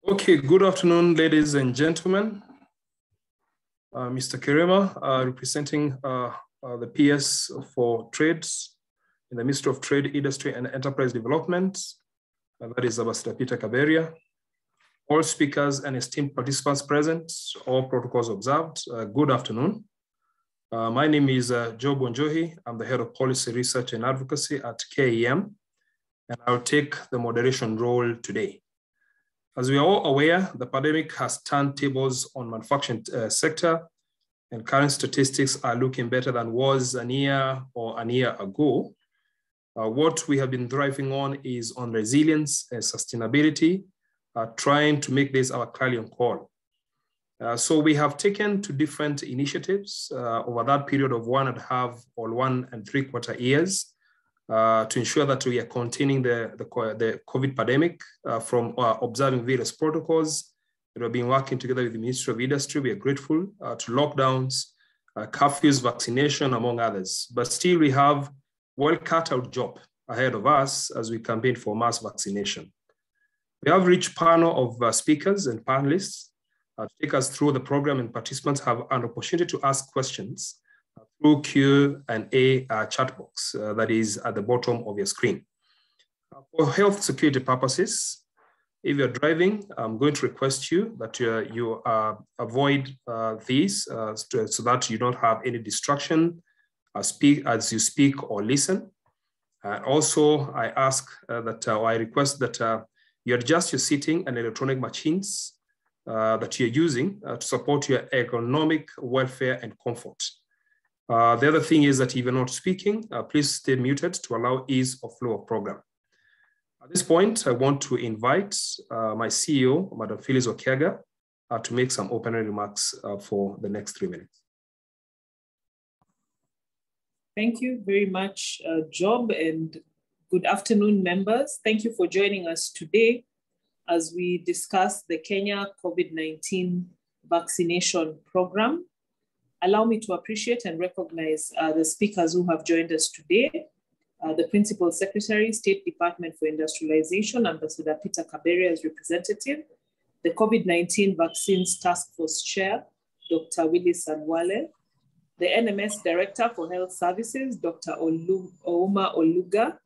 Okay, good afternoon, ladies and gentlemen. Mr. Kirema, representing the PS for Trades in the Ministry of Trade, Industry and Enterprise Development, that is Ambassador Peter Kaberia. All speakers and esteemed participants present, all protocols observed, good afternoon. My name is Joe Bonjohi. I'm the Head of Policy Research and Advocacy at KEM, and I'll take the moderation role today. As we are all aware, the pandemic has turned tables on manufacturing sector, and current statistics are looking better than was a year ago. What we have been driving on is on resilience and sustainability, trying to make this our clarion call. So we have taken two different initiatives over that period of 1.5 or 1 3/4 years to ensure that we are containing the COVID pandemic from observing various protocols. We have been working together with the Ministry of Industry. We are grateful to lockdowns, curfews, vaccination, among others. But still we have well cut out job ahead of us as we campaign for mass vaccination. We have a rich panel of speakers and panelists to take us through the program, and participants have an opportunity to ask questions through Q&A chat box that is at the bottom of your screen. For health security purposes, if you're driving, I'm going to request you that you avoid these so that you don't have any distraction as you speak or listen. Also, I ask I request that you adjust your seating and electronic machines that you're using to support your ergonomic welfare and comfort. The other thing is that if you're not speaking, please stay muted to allow ease of flow of program. At this point, I want to invite my CEO, Madam Phyllis Okiaga, to make some opening remarks for the next 3 minutes. Thank you very much, Job, and good afternoon, members. Thank you for joining us today as we discuss the Kenya COVID-19 vaccination program. Allow me to appreciate and recognize the speakers who have joined us today. The Principal Secretary, State Department for Industrialization, Ambassador Peter Kaberia as representative, the COVID-19 Vaccines Task Force Chair, Dr. Willis Anwale, the NMS Director for Health Services, Dr. Ouma Oluga,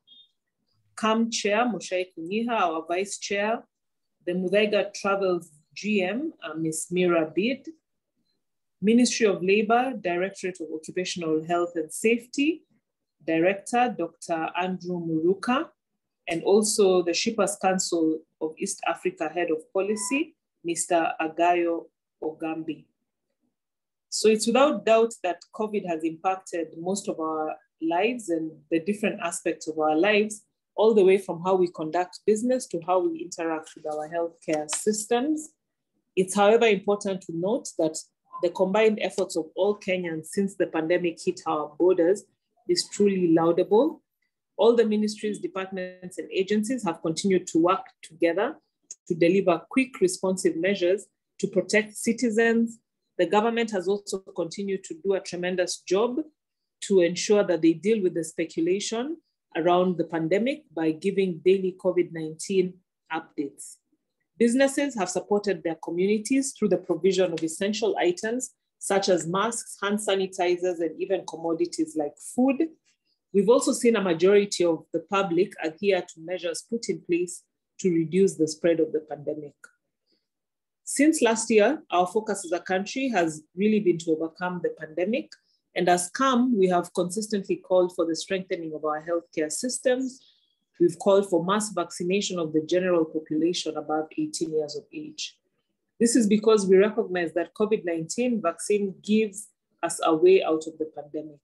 CAM Chair, Moshai Kunyiha, our Vice Chair, the Muthaiga Travels GM, Ms. Mira Bid, Ministry of Labor, Directorate of Occupational Health and Safety, Director, Dr. Andrew Muruka, and also the Shippers Council of East Africa Head of Policy, Mr. Agayo Ogambi. So it's without doubt that COVID has impacted most of our lives and the different aspects of our lives, all the way from how we conduct business to how we interact with our healthcare systems. It's, however, important to note that the combined efforts of all Kenyans since the pandemic hit our borders is truly laudable. All the ministries, departments, and agencies have continued to work together to deliver quick, responsive measures to protect citizens. The government has also continued to do a tremendous job to ensure that they deal with the speculation around the pandemic by giving daily COVID-19 updates. Businesses have supported their communities through the provision of essential items such as masks, hand sanitizers, and even commodities like food. We've also seen a majority of the public adhere to measures put in place to reduce the spread of the pandemic. Since last year, our focus as a country has really been to overcome the pandemic. And as CAM, we have consistently called for the strengthening of our healthcare systems. We've called for mass vaccination of the general population above 18 years of age. This is because we recognize that COVID-19 vaccine gives us a way out of the pandemic.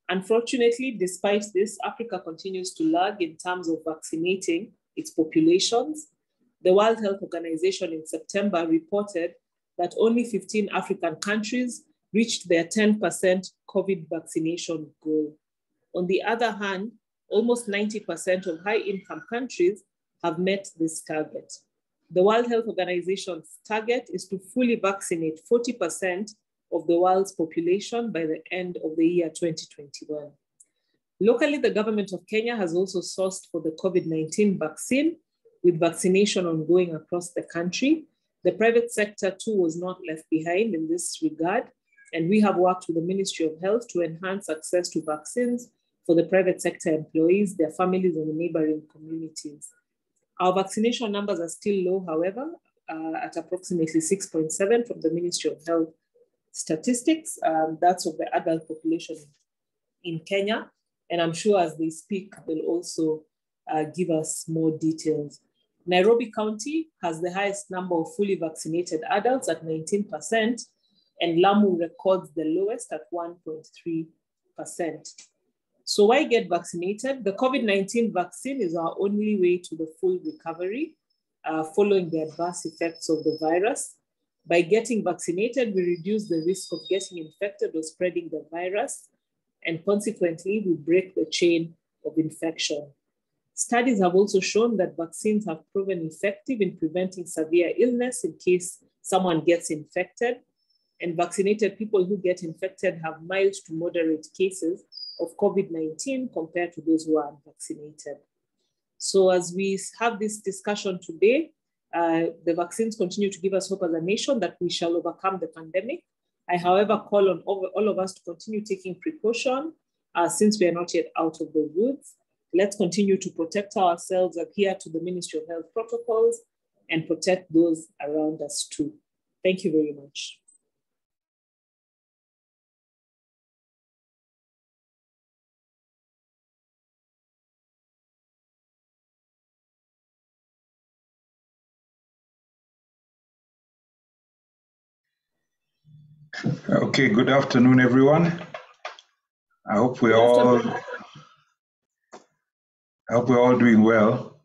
Unfortunately, despite this, Africa continues to lag in terms of vaccinating its populations. The World Health Organization in September reported that only 15 African countries reached their 10% COVID vaccination goal. On the other hand, almost 90% of high-income countries have met this target. The World Health Organization's target is to fully vaccinate 40% of the world's population by the end of the year 2021. Locally, the government of Kenya has also sourced for the COVID-19 vaccine with vaccination ongoing across the country. The private sector too was not left behind in this regard. And we have worked with the Ministry of Health to enhance access to vaccines for the private sector employees, their families, and the neighboring communities. Our vaccination numbers are still low, however, at approximately 6.7 from the Ministry of Health statistics. That's of the adult population in Kenya. And I'm sure as they speak, they'll also give us more details. Nairobi County has the highest number of fully vaccinated adults at 19%, and Lamu records the lowest at 1.3%. So why get vaccinated? The COVID-19 vaccine is our only way to the full recovery following the adverse effects of the virus. By getting vaccinated, we reduce the risk of getting infected or spreading the virus, and consequently, we break the chain of infection. Studies have also shown that vaccines have proven effective in preventing severe illness in case someone gets infected, and vaccinated people who get infected have mild to moderate cases of COVID-19 compared to those who are unvaccinated. So as we have this discussion today, the vaccines continue to give us hope as a nation that we shall overcome the pandemic. I, however, call on all of us to continue taking precaution since we are not yet out of the woods. Let's continue to protect ourselves, adhere to the Ministry of Health protocols, and protect those around us too. Thank you very much. Okay, good afternoon, everyone. I hope we're all doing well.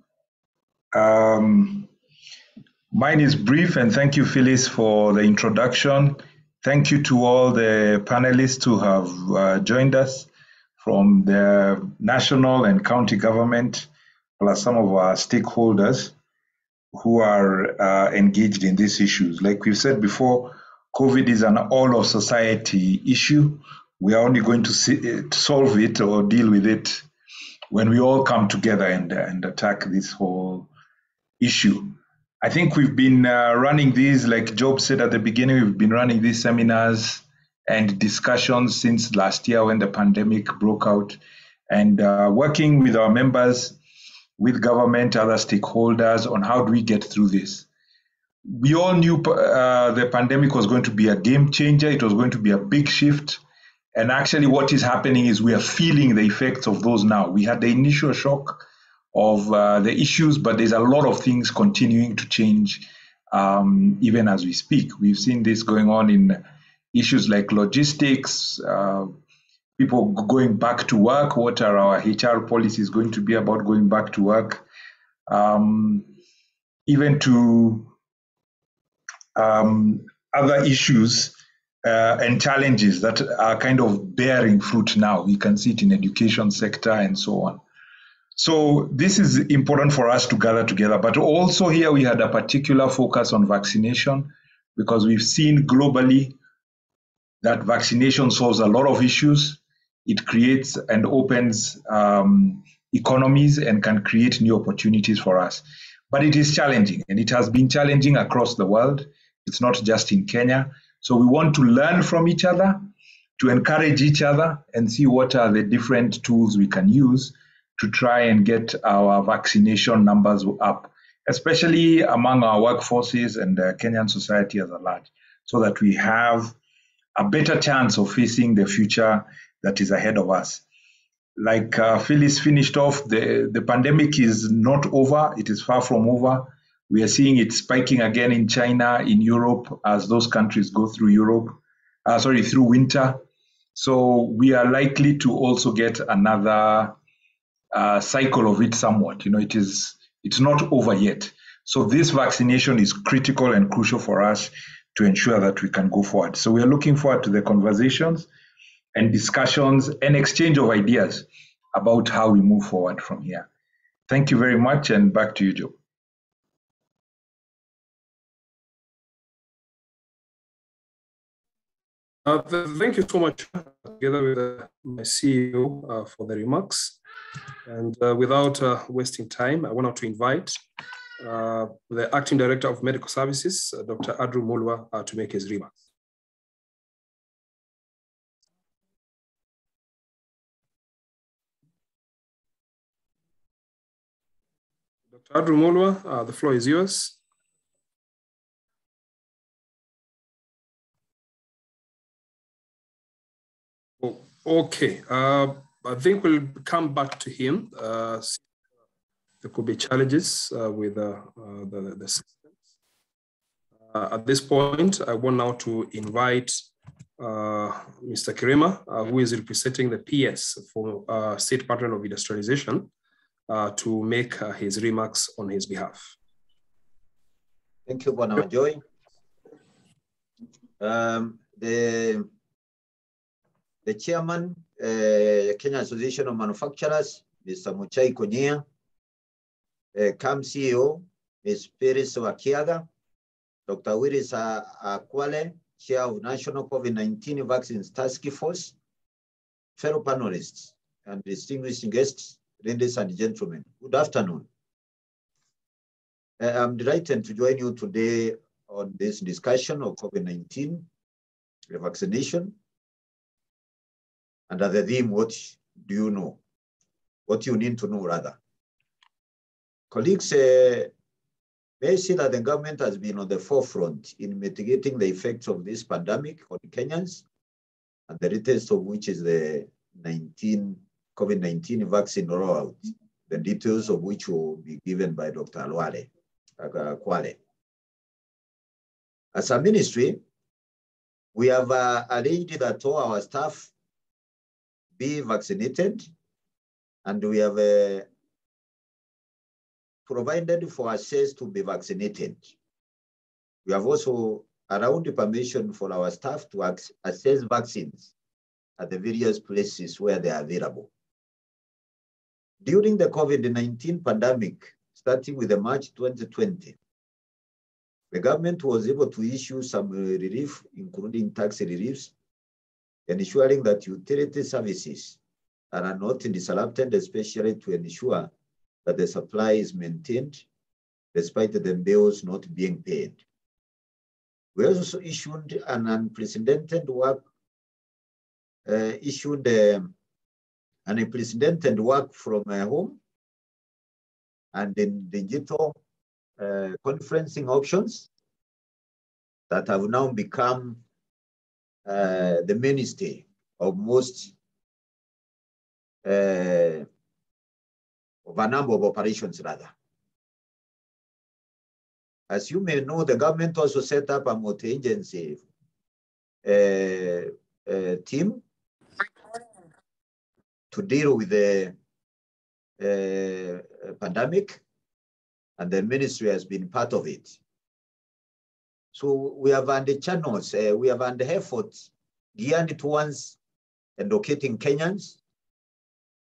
Mine is brief, and thank you, Phyllis, for the introduction. Thank you to all the panelists who have joined us from the national and county government, plus some of our stakeholders who are engaged in these issues. Like we've said before, COVID is an all of society issue. We are only going to solve it or deal with it when we all come together and attack this whole issue. I think we've been running these, like Job said at the beginning, we've been running these seminars and discussions since last year when the pandemic broke out, and working with our members, with government, other stakeholders on how do we get through this. We all knew the pandemic was going to be a game changer. It was going to be a big shift. And actually what is happening is we are feeling the effects of those now. We had the initial shock of the issues, but there's a lot of things continuing to change even as we speak. We've seen this going on in issues like logistics, people going back to work. What are our HR policies going to be about going back to work? Even to other issues and challenges that are kind of bearing fruit now. We can see it in education sector and so on. So this is important for us to gather together, but also here we had a particular focus on vaccination because we've seen globally that vaccination solves a lot of issues. It creates and opens economies and can create new opportunities for us. But it is challenging, and it has been challenging across the world. It's not just in Kenya. So we want to learn from each other, to encourage each other, and see what are the different tools we can use to try and get our vaccination numbers up, especially among our workforces and Kenyan society as a large, so that we have a better chance of facing the future that is ahead of us. Like Phyllis finished off, the pandemic is not over. It is far from over. We are seeing it spiking again in China, in Europe, as those countries go through through winter. So we are likely to also get another cycle of it somewhat. You know, it's not over yet. So this vaccination is critical and crucial for us to ensure that we can go forward. So we are looking forward to the conversations and discussions and exchange of ideas about how we move forward from here. Thank you very much, and back to you, Joe. Thank you so much, together with my CEO, for the remarks. And without wasting time, I want to invite the Acting Director of Medical Services, Dr. Adrian Kuria, to make his remarks. Dr. Adrian Kuria, the floor is yours. Oh, okay, I think we'll come back to him. There could be challenges with the systems. At this point, I want now to invite Mr. Kuria, who is representing the PS for State Pattern of Industrialization, to make his remarks on his behalf. Thank you, Bwana Joy. The chairman, Kenya Association of Manufacturers, Mr. Muchai Konyea, CAM CEO, Ms. Peris Wakiaga, Dr. Willis Akwale, Chair of National COVID-19 Vaccines Task Force, fellow panelists and distinguished guests, ladies and gentlemen, good afternoon. I'm delighted to join you today on this discussion of COVID-19 vaccination under the theme, what do you know? What you need to know, rather. Colleagues, may see that the government has been on the forefront in mitigating the effects of this pandemic on Kenyans, and the latest of which is the COVID-19 vaccine rollout, the details of which will be given by Dr. Kwale. As a ministry, we have arranged that all our staff be vaccinated, and we have provided for access to be vaccinated. We have also allowed the permission for our staff to access vaccines at the various places where they are available. During the COVID-19 pandemic, starting with the March 2020, the government was able to issue some relief, including tax reliefs, ensuring that utility services are not disrupted, especially to ensure that the supply is maintained despite the bills not being paid. We also issued an unprecedented work, from home and in digital conferencing options that have now become the mainstay of most of a number of operations, rather. As you may know, the government also set up a multi-agency team to deal with the pandemic, and the ministry has been part of it. So we have under channels, we have under efforts geared towards educating Kenyans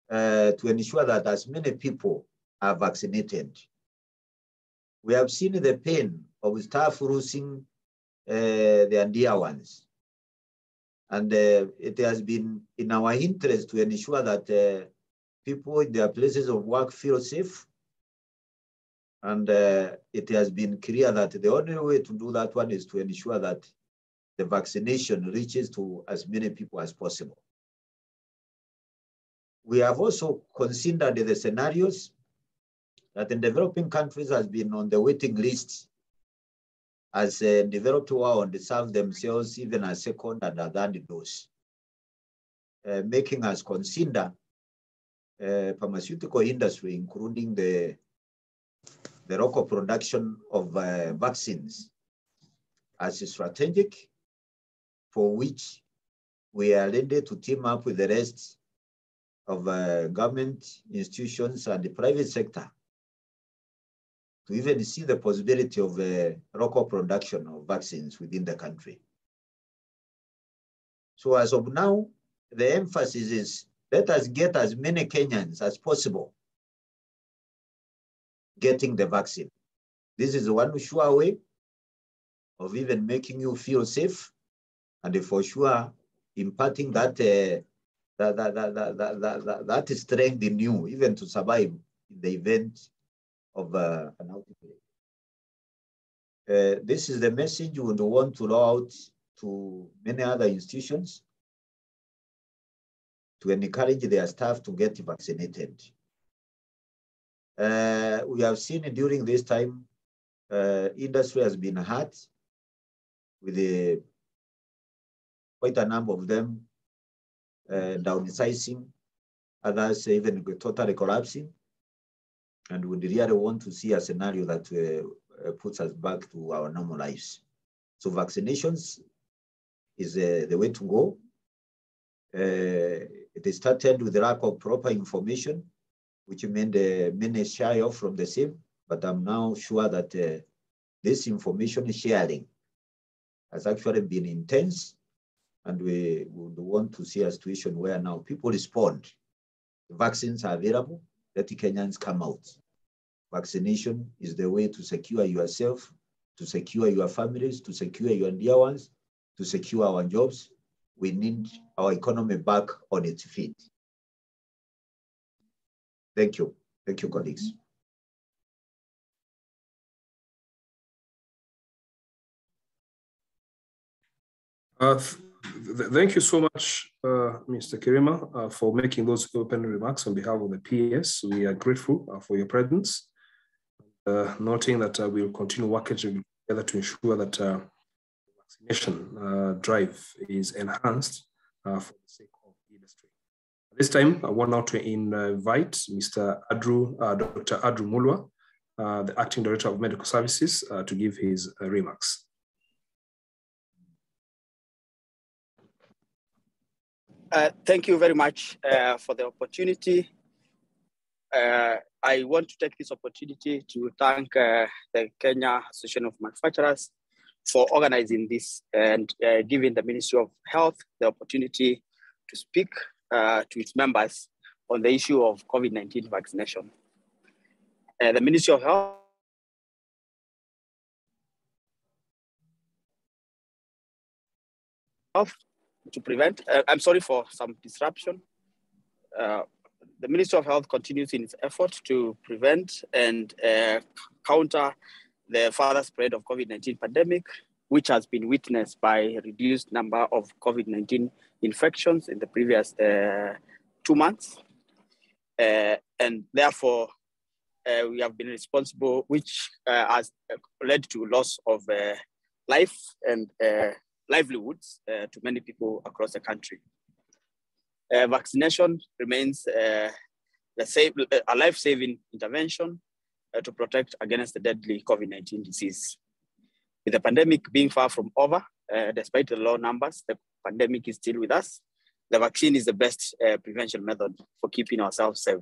to ensure that as many people are vaccinated. We have seen the pain of staff losing their dear ones. And it has been in our interest to ensure that people in their places of work feel safe. And it has been clear that the only way to do that one is to ensure that the vaccination reaches to as many people as possible. We have also considered the scenarios that in developing countries has been on the waiting list as developed world serve themselves even a second and a third dose, making us consider pharmaceutical industry, including the local production of vaccines as strategic, for which we are ready to team up with the rest of government institutions and the private sector to even see the possibility of local production of vaccines within the country. So as of now, the emphasis is let us get as many Kenyans as possible getting the vaccine. This is one sure way of even making you feel safe, and for sure imparting that that strength in you, even to survive in the event of an outbreak. This is the message we would want to roll out to many other institutions to encourage their staff to get vaccinated. We have seen during this time, industry has been hurt with quite a number of them downsizing, others even totally collapsing. And we really want to see a scenario that puts us back to our normal lives. So vaccinations is the way to go. It started with the lack of proper information, which meant many shy off from the same, but I'm now sure that this information sharing has actually been intense, and we would want to see a situation where now people respond. The vaccines are available, let the Kenyans come out. Vaccination is the way to secure yourself, to secure your families, to secure your dear ones, to secure our jobs. We need our economy back on its feet. Thank you. Thank you, colleagues. Thank you so much, Mr. Kirima, for making those opening remarks on behalf of the PS. We are grateful for your presence, noting that we will continue working together to ensure that the vaccination drive is enhanced for the sake of the industry. At this time, I want now to invite Mr. Dr. Adrian Mulwa, the Acting Director of Medical Services, to give his remarks. Thank you very much for the opportunity. I want to take this opportunity to thank the Kenya Association of Manufacturers for organizing this and giving the Ministry of Health the opportunity to speak to its members on the issue of COVID-19 vaccination. The Ministry of Health to prevent, I'm sorry for some disruption. The Ministry of Health continues in its effort to prevent and counter the further spread of COVID-19 pandemic, which has been witnessed by a reduced number of COVID-19 infections in the previous 2 months. And therefore, we have been responsible, which has led to loss of life and livelihoods to many people across the country. Vaccination remains a life-saving intervention to protect against the deadly COVID-19 disease. With the pandemic being far from over, despite the low numbers, the pandemic is still with us. The vaccine is the best prevention method for keeping ourselves safe.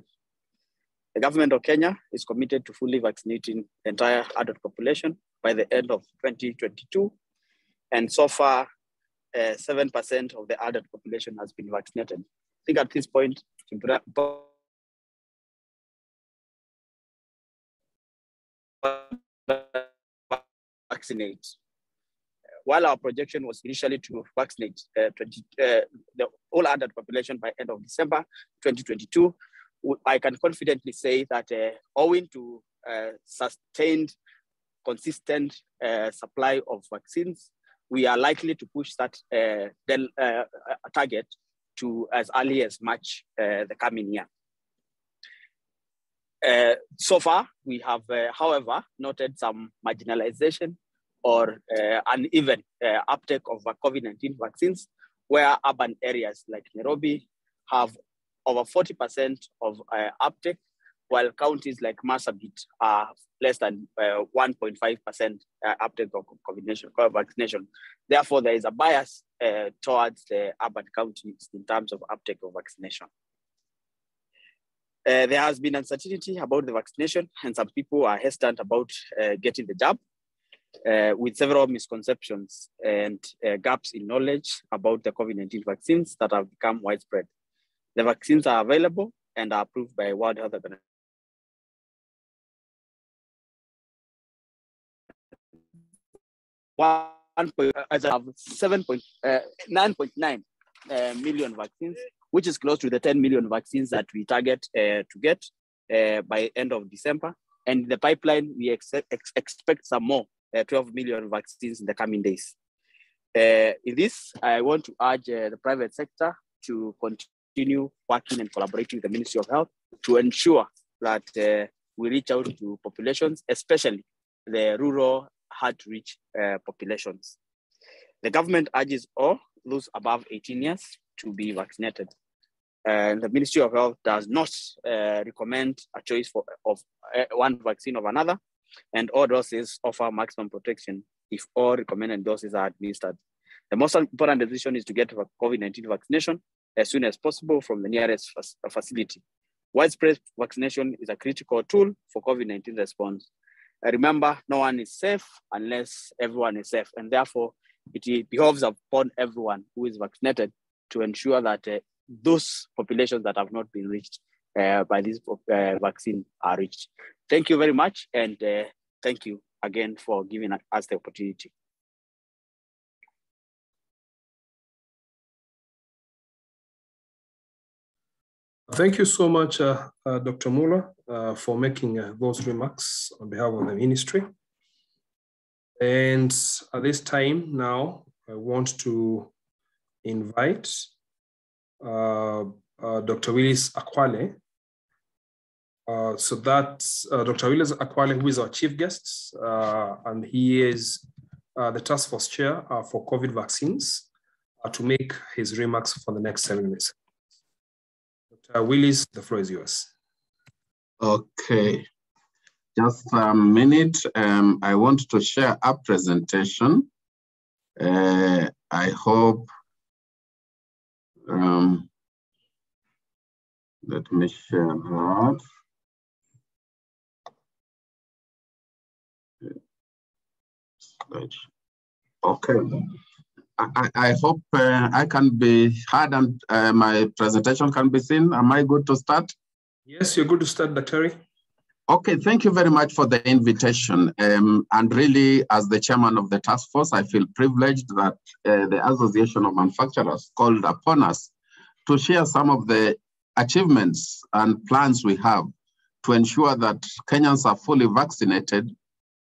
The government of Kenya is committed to fully vaccinating the entire adult population by the end of 2022. And so far, 7% of the adult population has been vaccinated. I think at this point, vaccinate. While our projection was initially to vaccinate the whole adult population by end of December 2022, I can confidently say that owing to sustained, consistent supply of vaccines, we are likely to push that target to as early as March the coming year. So far, we have, however, noted some marginalization or uneven uptake of COVID-19 vaccines, where urban areas like Nairobi have over 40% of uptake, while counties like Marsabit are less than 1.5% uptake of vaccination. Therefore, there is a bias towards the urban counties in terms of uptake of vaccination. There has been uncertainty about the vaccination, and some people are hesitant about getting the jab, with several misconceptions and gaps in knowledge about the COVID-19 vaccines that have become widespread. The vaccines are available and are approved by World Health Organization. 9.9 million vaccines, which is close to the 10 million vaccines that we target to get by end of December. And in the pipeline, we expect some more 12 million vaccines in the coming days. In this, I want to urge the private sector to continue working and collaborating with the Ministry of Health to ensure that we reach out to populations, especially the rural, hard-to-reach populations. The government urges all those above 18 years to be vaccinated. And the Ministry of Health does not recommend a choice of one vaccine or another, and all doses offer maximum protection if all recommended doses are administered. The most important decision is to get COVID-19 vaccination as soon as possible from the nearest facility. Widespread vaccination is a critical tool for COVID-19 response. Remember, no one is safe unless everyone is safe, and therefore it behoves upon everyone who is vaccinated to ensure that those populations that have not been reached by this vaccine are reached. Thank you very much, and thank you again for giving us the opportunity. Thank you so much, Dr. Muller, for making those remarks on behalf of the ministry. And at this time now, I want to invite Dr. Willis Akwale. So that's Dr. Willis Akwale, who is our chief guest, and he is the task force chair for COVID vaccines, to make his remarks for the next 7 minutes. Dr. Willis, the floor is yours. Okay, just a minute. I want to share a presentation. I hope, let me share that. Okay. I hope I can be heard and my presentation can be seen. Am I good to start? Yes, you're good to start, Dr. Okay, thank you very much for the invitation. And really, as the chairman of the task force, I feel privileged that the Association of Manufacturers called upon us to share some of the achievements and plans we have to ensure that Kenyans are fully vaccinated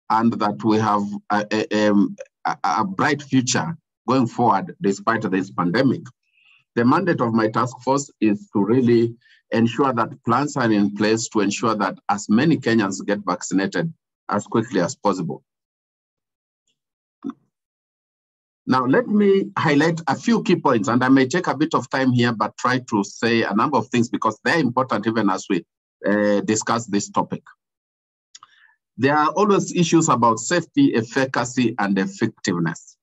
and that we have a bright future going forward despite this pandemic. The mandate of my task force is to really ensure that plans are in place to ensure that as many Kenyans get vaccinated as quickly as possible. Now, let me highlight a few key points, and I may take a bit of time here, but try to say a number of things because they're important even as we discuss this topic. There are always issues about safety, efficacy, and effectiveness.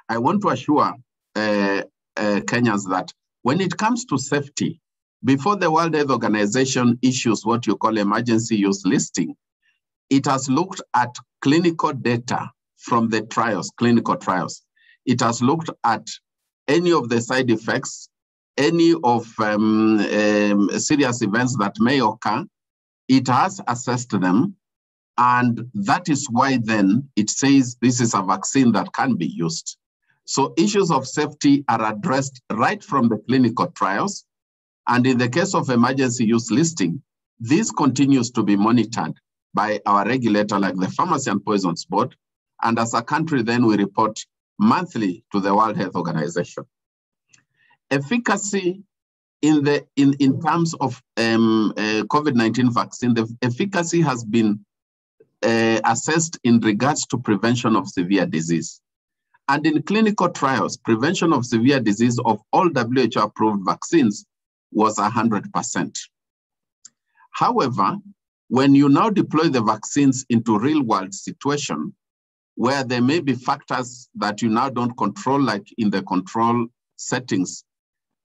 I want to assure Kenyans that when it comes to safety, before the World Health Organization issues what you call emergency use listing, it has looked at clinical data from the trials, clinical trials. It has looked at any of the side effects, any of serious events that may occur. It has assessed them. And that is why then it says this is a vaccine that can be used. So issues of safety are addressed right from the clinical trials. And in the case of emergency use listing, this continues to be monitored by our regulator like the Pharmacy and Poisons Board. And as a country, then we report monthly to the World Health Organization. Efficacy in terms of COVID-19 vaccine, the efficacy has been assessed in regards to prevention of severe disease. And in clinical trials, prevention of severe disease of all WHO-approved vaccines was 100%. However, when you now deploy the vaccines into real-world situation, where there may be factors that you now don't control, like in the control settings,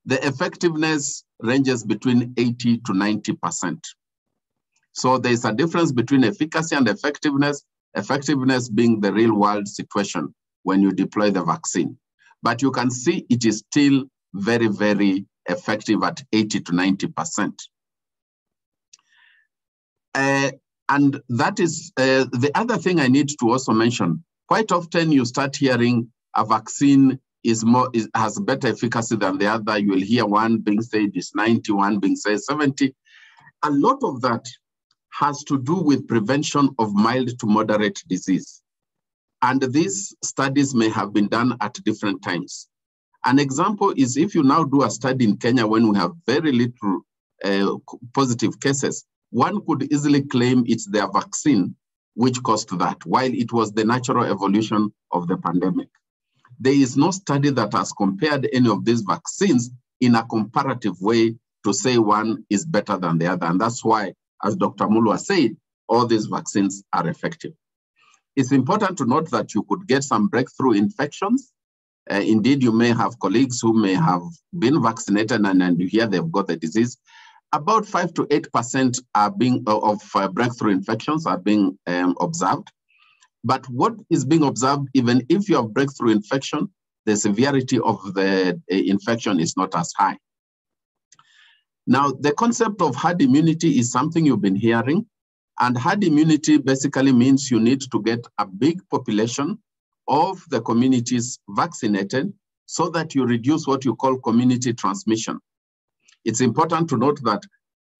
the effectiveness ranges between 80 to 90%. So there's a difference between efficacy and effectiveness, effectiveness being the real-world situation when you deploy the vaccine. But you can see it is still very, very effective at 80 to 90%. And that is the other thing I need to also mention. Quite often you start hearing a vaccine has better efficacy than the other. You will hear one being said is 90, one being said 70. A lot of that has to do with prevention of mild to moderate disease. And these studies may have been done at different times. An example is if you now do a study in Kenya when we have very little positive cases, one could easily claim it's their vaccine which caused that, while it was the natural evolution of the pandemic. There is no study that has compared any of these vaccines in a comparative way to say one is better than the other. And that's why, as Dr. Mulwa said, all these vaccines are effective. It's important to note that you could get some breakthrough infections. Indeed, you may have colleagues who may have been vaccinated and you hear they've got the disease. About 5 to 8% of breakthrough infections are being observed. But what is being observed, even if you have breakthrough infection, the severity of the infection is not as high. Now, the concept of herd immunity is something you've been hearing. And herd immunity basically means you need to get a big population of the communities vaccinated so that you reduce what you call community transmission. It's important to note that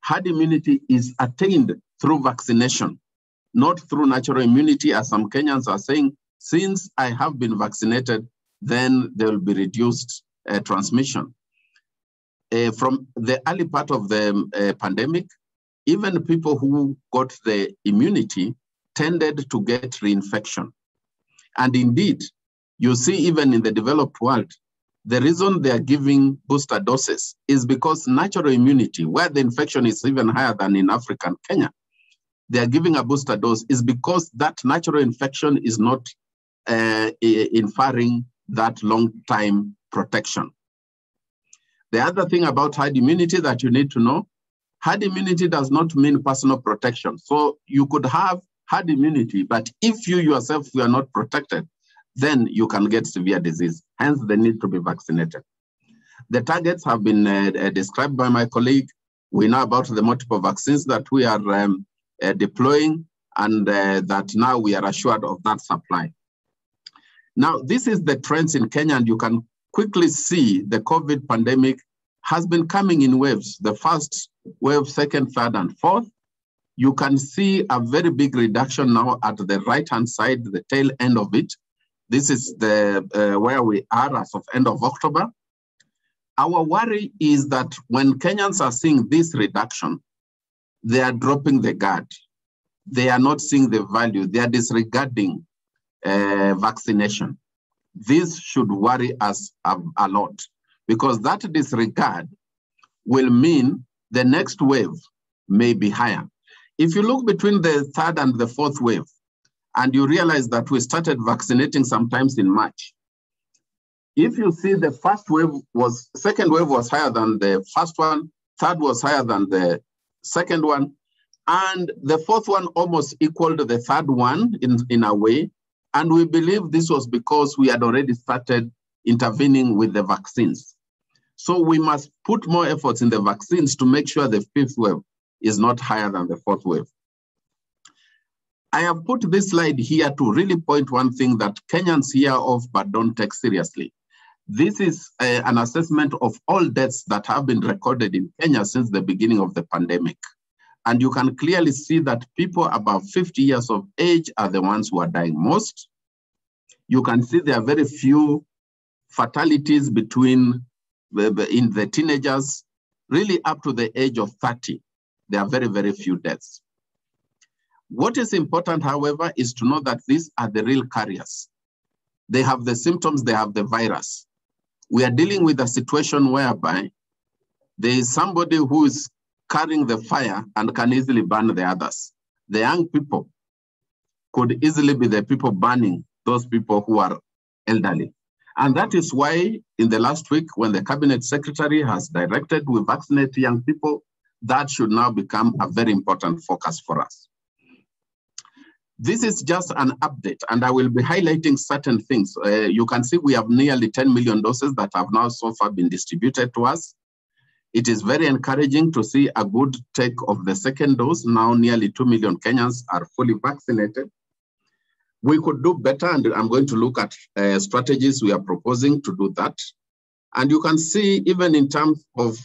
herd immunity is attained through vaccination, not through natural immunity, as some Kenyans are saying. Since I have been vaccinated, then there will be reduced transmission. From the early part of the pandemic, even people who got the immunity tended to get reinfection. And indeed, you see even in the developed world, the reason they are giving booster doses is because natural immunity, where the infection is even higher than in Africa and Kenya, they are giving a booster dose is because that natural infection is not inferring that long-time protection. The other thing about herd immunity that you need to know, herd immunity does not mean personal protection. So you could have herd immunity, but if you yourself are not protected, then you can get severe disease. Hence, the need to be vaccinated. The targets have been described by my colleague. We know about the multiple vaccines that we are deploying, and that now we are assured of that supply. Now, this is the trends in Kenya, and you can quickly see the COVID pandemic has been coming in waves. The first wave, second, third, and fourth. You can see a very big reduction now at the right-hand side, the tail end of it. This is the where we are as of end of October. Our worry is that when Kenyans are seeing this reduction, they are dropping the guard. They are not seeing the value. They are disregarding vaccination. This should worry us a lot, because that disregard will mean the next wave may be higher. If you look between the third and the fourth wave, and you realize that we started vaccinating sometimes in March, if you see the second wave was higher than the first one, third was higher than the second one, and the fourth one almost equaled the third one in a way. And we believe this was because we had already started intervening with the vaccines. So we must put more efforts in the vaccines to make sure the fifth wave is not higher than the fourth wave. I have put this slide here to really point one thing that Kenyans hear of but don't take seriously. This is an assessment of all deaths that have been recorded in Kenya since the beginning of the pandemic. And you can clearly see that people above 50 years of age are the ones who are dying most. You can see there are very few fatalities in the teenagers, really up to the age of 30. There are very, very few deaths. What is important, however, is to know that these are the real carriers. They have the symptoms, they have the virus. We are dealing with a situation whereby there is somebody who is carrying the fire and can easily burn the others. The young people could easily be the people burning those people who are elderly. And that is why in the last week, when the cabinet secretary has directed we vaccinate young people, that should now become a very important focus for us. This is just an update, and I will be highlighting certain things. You can see we have nearly 10 million doses that have now so far been distributed to us. It is very encouraging to see a good take of the second dose. Now nearly 2 million Kenyans are fully vaccinated. We could do better, and I'm going to look at strategies we are proposing to do that. And you can see even in terms of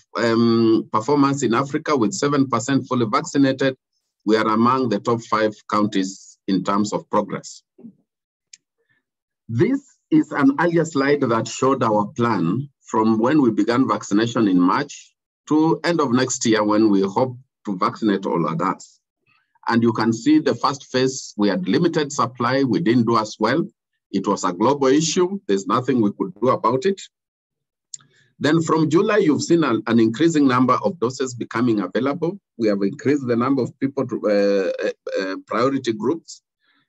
performance in Africa, with 7% fully vaccinated, we are among the top 5 counties in terms of progress. This is an earlier slide that showed our plan from when we began vaccination in March to end of next year when we hope to vaccinate all adults. And you can see the first phase, we had limited supply, we didn't do as well. It was a global issue, there's nothing we could do about it. Then from July, you've seen an increasing number of doses becoming available. We have increased the number of people to priority groups,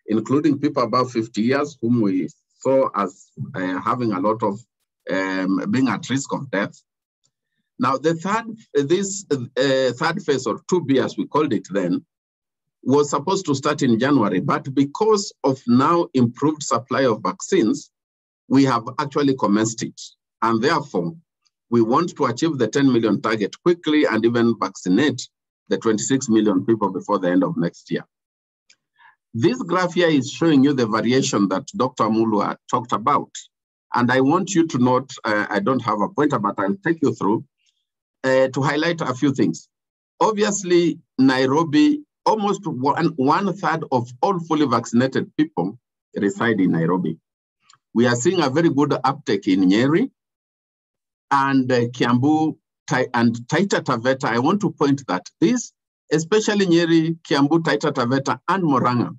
including people above 50 years, whom we saw as having a lot of, being at risk of death. Now, third phase, or 2B as we called it then, was supposed to start in January, but because of now improved supply of vaccines, we have actually commenced it. And therefore, we want to achieve the 10 million target quickly and even vaccinate the 26 million people before the end of next year. This graph here is showing you the variation that Dr. Mulwa talked about. And I want you to note, I don't have a pointer, but I'll take you through to highlight a few things. Obviously, Nairobi, almost one third of all fully vaccinated people reside in Nairobi. We are seeing a very good uptake in Nyeri and Kiambu and Taita Taveta. I want to point that this, especially Nyeri, Kiambu, Taita Taveta, and Murang'a,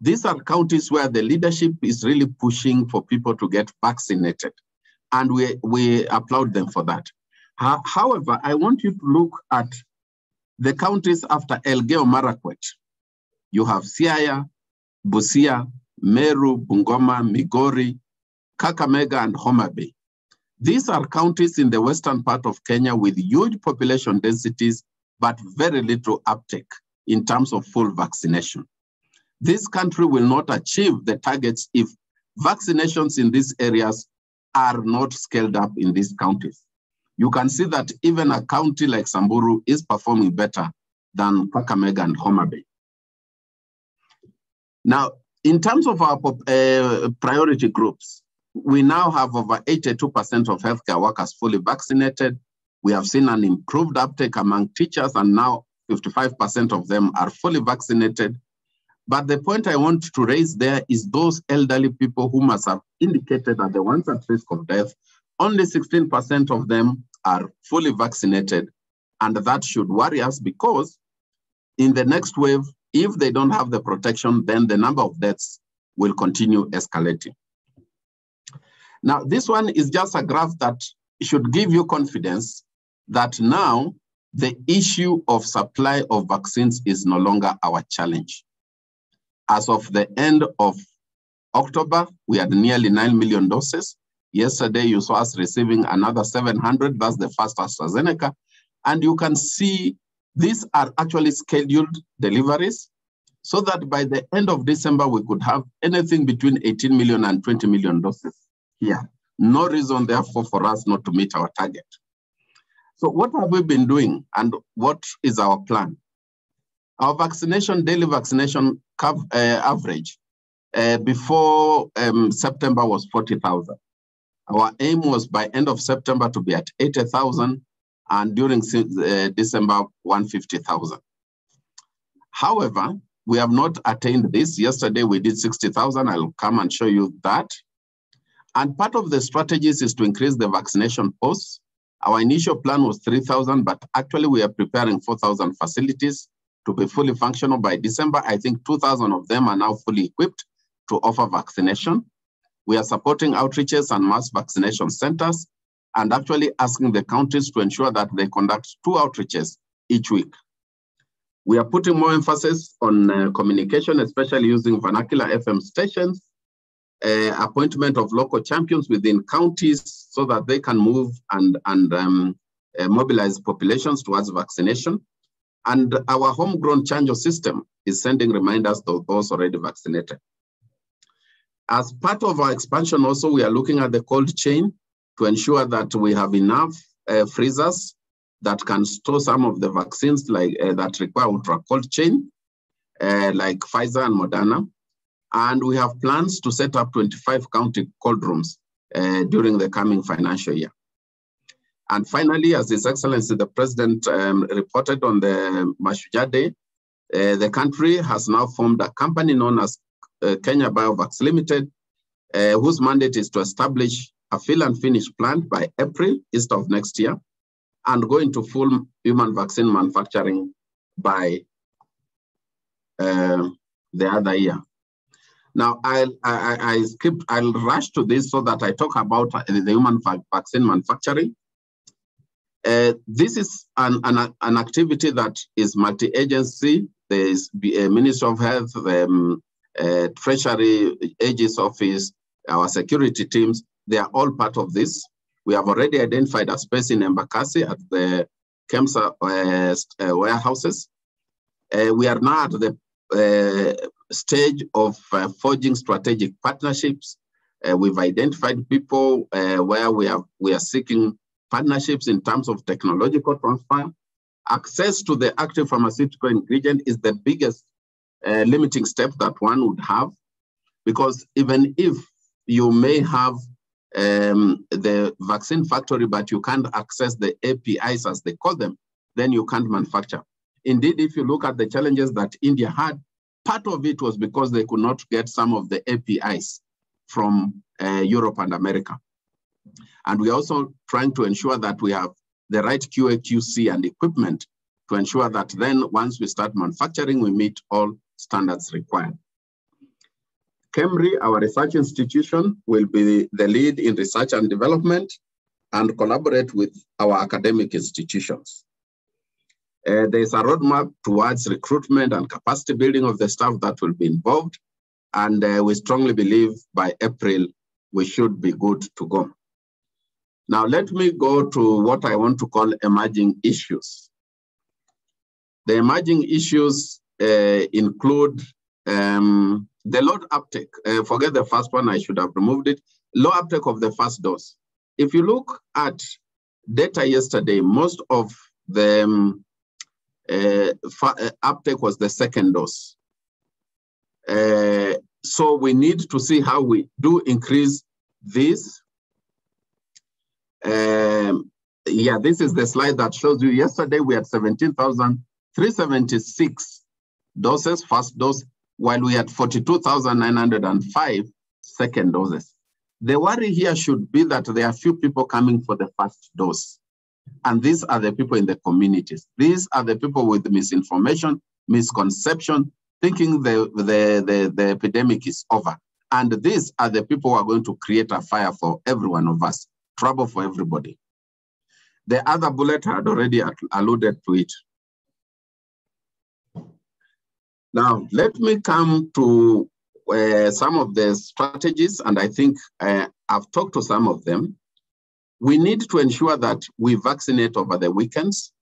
these are counties where the leadership is really pushing for people to get vaccinated. And we applaud them for that. However, I want you to look at the counties after Elgeyo Marakwet. You have Siaya, Busia, Meru, Bungoma, Migori, Kakamega, and Homa Bay. These are counties in the western part of Kenya with huge population densities, but very little uptake in terms of full vaccination. This country will not achieve the targets if vaccinations in these areas are not scaled up in these counties. You can see that even a county like Samburu is performing better than Kakamega and Homa Bay. Now, in terms of our priority groups, we now have over 82% of healthcare workers fully vaccinated. We have seen an improved uptake among teachers, and now 55% of them are fully vaccinated. But the point I want to raise there is those elderly people who must have indicated that the ones at risk of death, only 16% of them are fully vaccinated. And that should worry us because in the next wave, if they don't have the protection, then the number of deaths will continue escalating. Now, this one is just a graph that should give you confidence that now the issue of supply of vaccines is no longer our challenge. As of the end of October, we had nearly 9 million doses. Yesterday, you saw us receiving another 700. That's the first AstraZeneca. And you can see these are actually scheduled deliveries so that by the end of December, we could have anything between 18 million and 20 million doses here. No reason, therefore, for us not to meet our target. So what have we been doing and what is our plan? Our vaccination, daily vaccination average before September was 40,000. Our aim was by end of September to be at 80,000 and during December, 150,000. However, we have not attained this. Yesterday, we did 60,000. I'll come and show you that. And part of the strategies is to increase the vaccination posts. Our initial plan was 3,000, but actually we are preparing 4,000 facilities to be fully functional by December. I think 2,000 of them are now fully equipped to offer vaccination. We are supporting outreaches and mass vaccination centers and actually asking the counties to ensure that they conduct 2 outreaches each week. We are putting more emphasis on communication, especially using vernacular FM stations, appointment of local champions within counties so that they can move and mobilize populations towards vaccination. And our homegrown chanjo system is sending reminders to those already vaccinated. As part of our expansion also, we are looking at the cold chain to ensure that we have enough freezers that can store some of the vaccines like that require ultra cold chain, like Pfizer and Moderna. And we have plans to set up 25 county cold rooms during the coming financial year. And finally, as His Excellency the President reported on the Mashujaa Day, the country has now formed a company known as Kenya Biovax Limited, whose mandate is to establish a fill and finish plant by April, east of next year, and go into full human vaccine manufacturing by the other year. Now, I'll rush to this so that I talk about the human vaccine manufacturing. This is an activity that is multi-agency. There is a Ministry of Health, the Treasury, Aegis Office, our security teams. They are all part of this. We have already identified a space in Embakasi at the KEMSA warehouses. We are now at the stage of forging strategic partnerships. We've identified people where we are seeking partnerships in terms of technological transfer. Access to the active pharmaceutical ingredient is the biggest limiting step that one would have, because even if you may have the vaccine factory, but you can't access the APIs as they call them, then you can't manufacture. Indeed, if you look at the challenges that India had, part of it was because they could not get some of the APIs from Europe and America. And we're also trying to ensure that we have the right QA, QC and equipment to ensure that then once we start manufacturing, we meet all standards required. KEMRI, our research institution, will be the lead in research and development and collaborate with our academic institutions. There is a roadmap towards recruitment and capacity building of the staff that will be involved. And we strongly believe by April, we should be good to go. Now, let me go to what I want to call emerging issues. The emerging issues include the low uptake. Forget the first one, I should have removed it. Low uptake of the first dose. If you look at data yesterday, most of the uptake was the second dose. So we need to see how we do increase this. Yeah, this is the slide that shows you yesterday we had 17,376 doses, first dose, while we had 42,905 second doses. The worry here should be that there are few people coming for the first dose. And these are the people in the communities. These are the people with misinformation, misconception, thinking the epidemic is over. And these are the people who are going to create a fire for every one of us, trouble for everybody. The other bullet had already alluded to it. Now, let me come to some of the strategies, and I think I've talked to some of them. We need to ensure that we vaccinate over the weekends.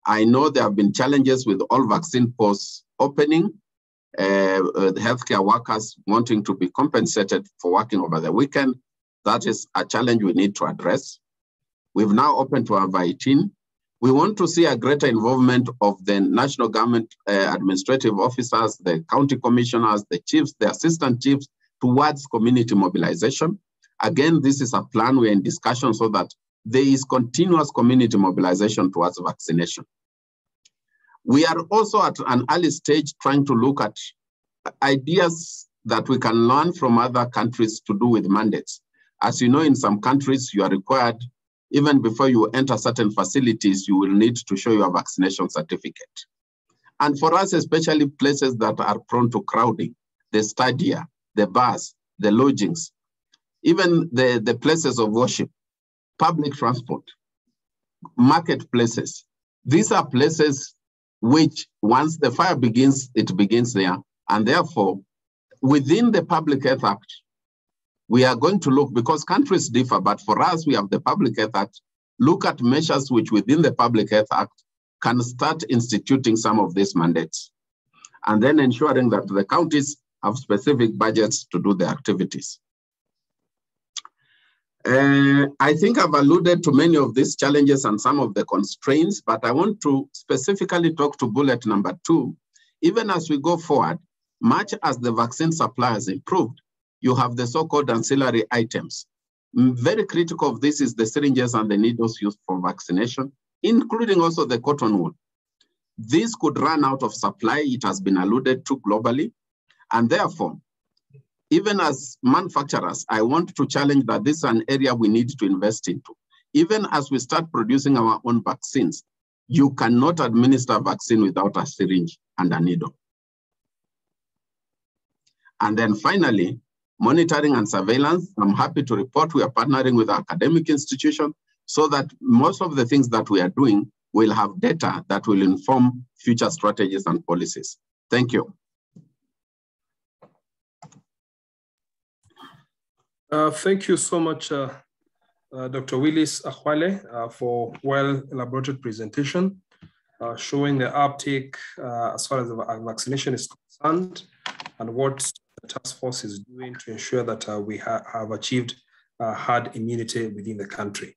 I know there have been challenges with all vaccine posts opening, the healthcare workers wanting to be compensated for working over the weekend. That is a challenge we need to address. We've now opened to over 18. We want to see a greater involvement of the national government administrative officers, the county commissioners, the chiefs, the assistant chiefs towards community mobilization. Again, this is a plan we're in discussion so that there is continuous community mobilization towards vaccination. We are also at an early stage trying to look at ideas that we can learn from other countries to do with mandates. As you know, in some countries, you are required, even before you enter certain facilities, you will need to show your vaccination certificate. And for us, especially places that are prone to crowding, the stadia, the bars, the lodgings, even the places of worship, public transport, marketplaces. These are places which once the fire begins, it begins there. And therefore, within the Public Health Act, we are going to look, because countries differ, but for us, we have the Public Health Act, look at measures which within the Public Health Act can start instituting some of these mandates. And then ensuring that the counties have specific budgets to do the activities. I think I've alluded to many of these challenges and some of the constraints, but I want to specifically talk to bullet number 2. Even as we go forward, much as the vaccine supply has improved, you have the so-called ancillary items. Very critical of this is the syringes and the needles used for vaccination, including also the cotton wool. This could run out of supply, it has been alluded to globally, and therefore, Even as manufacturers, I want to challenge that this is an area we need to invest into. Even as we start producing our own vaccines, you cannot administer a vaccine without a syringe and a needle. And then finally, monitoring and surveillance. I'm happy to report we are partnering with academic institutions so that most of the things that we are doing will have data that will inform future strategies and policies. Thank you. Thank you so much, Dr. Willis Akwale, for well-elaborated presentation, showing the uptake as far as the vaccination is concerned and what the task force is doing to ensure that we have achieved herd immunity within the country.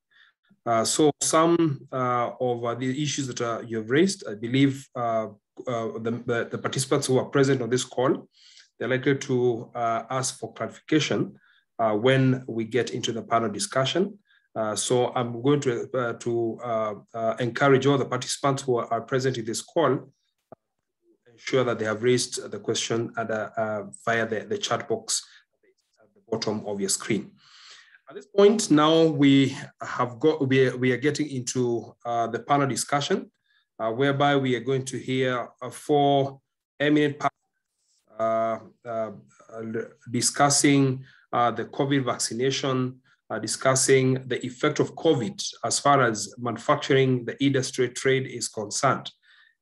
So some of the issues that you have raised, I believe the participants who are present on this call, they're likely to ask for clarification when we get into the panel discussion. So I'm going to encourage all the participants who are present in this call to ensure that they have raised the question via the chat box at the bottom of your screen. At this point, now we are getting into the panel discussion, whereby we are going to hear 4 eminent discussing the COVID vaccination, discussing the effect of COVID as far as manufacturing, the industry, trade is concerned.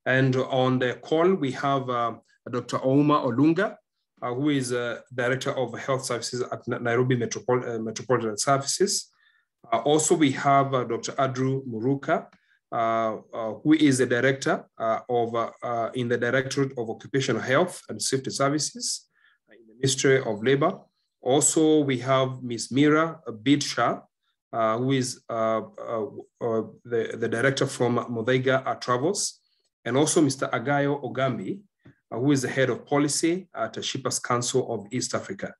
And on the call, we have Dr. Ouma Olunga, who is Director of Health Services at Nairobi Metropolitan Services. Also, we have Dr. Adrian Kuria, who is the Director in the Directorate of Occupational Health and Safety Services in the Ministry of Labor. Also, we have Ms. Mira Bidsha, who is the Director from Muthaiga Travels, and also Mr. Agayo Ogambi, who is the Head of Policy at the Shippers Council of East Africa.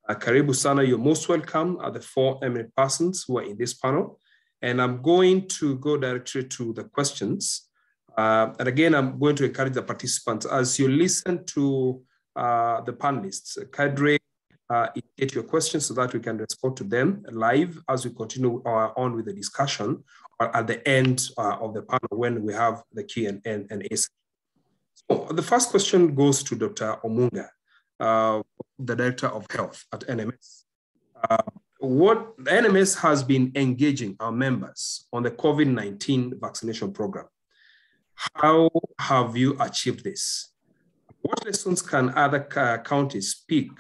Karibu Sana, you're most welcome at the 4 eminent persons who are in this panel. And I'm going to go directly to the questions. And again, I'm going to encourage the participants as you listen to the panelists, cadre, indicate your questions so that we can respond to them live as we continue on with the discussion or at the end of the panel when we have the Q&A. So the first question goes to Dr. Omunga, the Director of Health at NMS. What the NMS has been engaging our members on the COVID-19 vaccination program. How have you achieved this? What lessons can other counties speak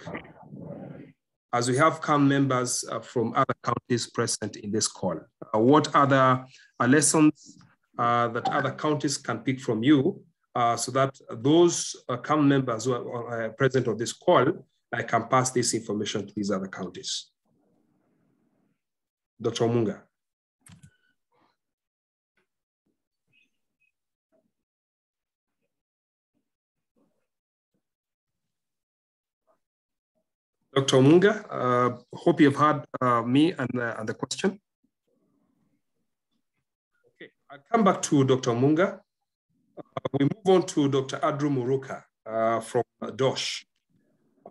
as we have come members from other counties present in this call? What other lessons that other counties can pick from you so that those CAM members who are present on this call can pass this information to these other counties? Dr. Omunga. Dr. Omunga, hope you've heard me and the question. Okay, I'll come back to Dr. Omunga. We move on to Dr. Adrian Kuria from DOSH.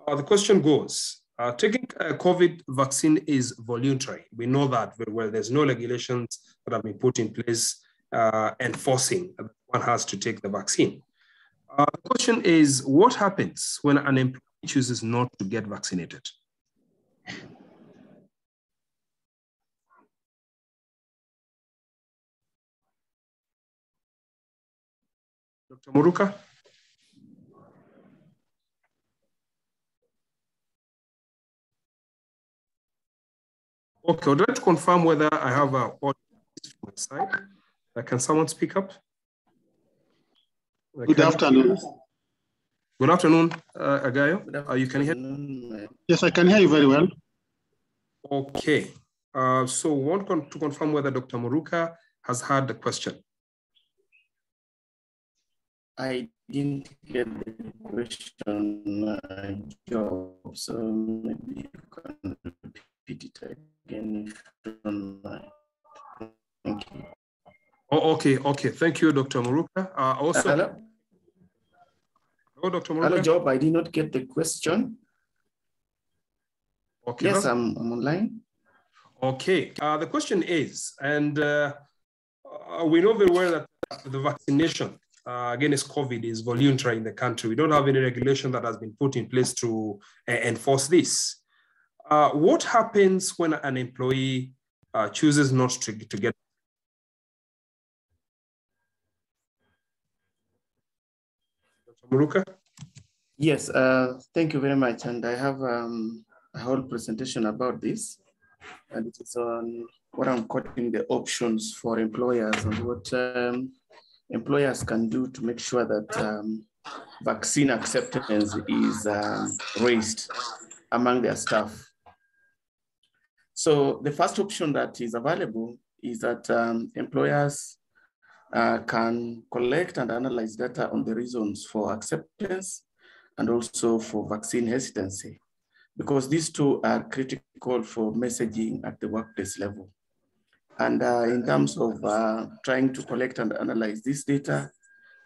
The question goes, taking a COVID vaccine is voluntary. We know that very well. There's no regulations that have been put in place enforcing that one has to take the vaccine. The question is, what happens when an employee chooses not to get vaccinated? Dr. Muruka? Okay, I'd like to confirm whether I have an audio from my side. Can someone speak up? Good afternoon. Good afternoon, Agayo. You can hear me? Yes, I can hear you very well. Okay. So we want to confirm whether Dr. Muruka has heard the question. I didn't get the question, Job, so maybe you can repeat it again if you don't mind. Thank you. Oh, okay. Thank you, Dr. Muruka. Also, hello? Hello, Dr. Muruka. Hello, Job. I did not get the question. Okay. Yes, I'm online. Okay. The question is, and we know very well that the vaccination against COVID is voluntary in the country. We don't have any regulation that has been put in place to enforce this. What happens when an employee chooses not to get? Dr. Muruka? Yes, thank you very much. And I have a whole presentation about this. And it is on what I'm calling the options for employers and what employers can do to make sure that vaccine acceptance is raised among their staff. So the first option that is available is that employers can collect and analyze data on the reasons for acceptance and also for vaccine hesitancy, because these two are critical for messaging at the workplace level. And in terms of trying to collect and analyze this data,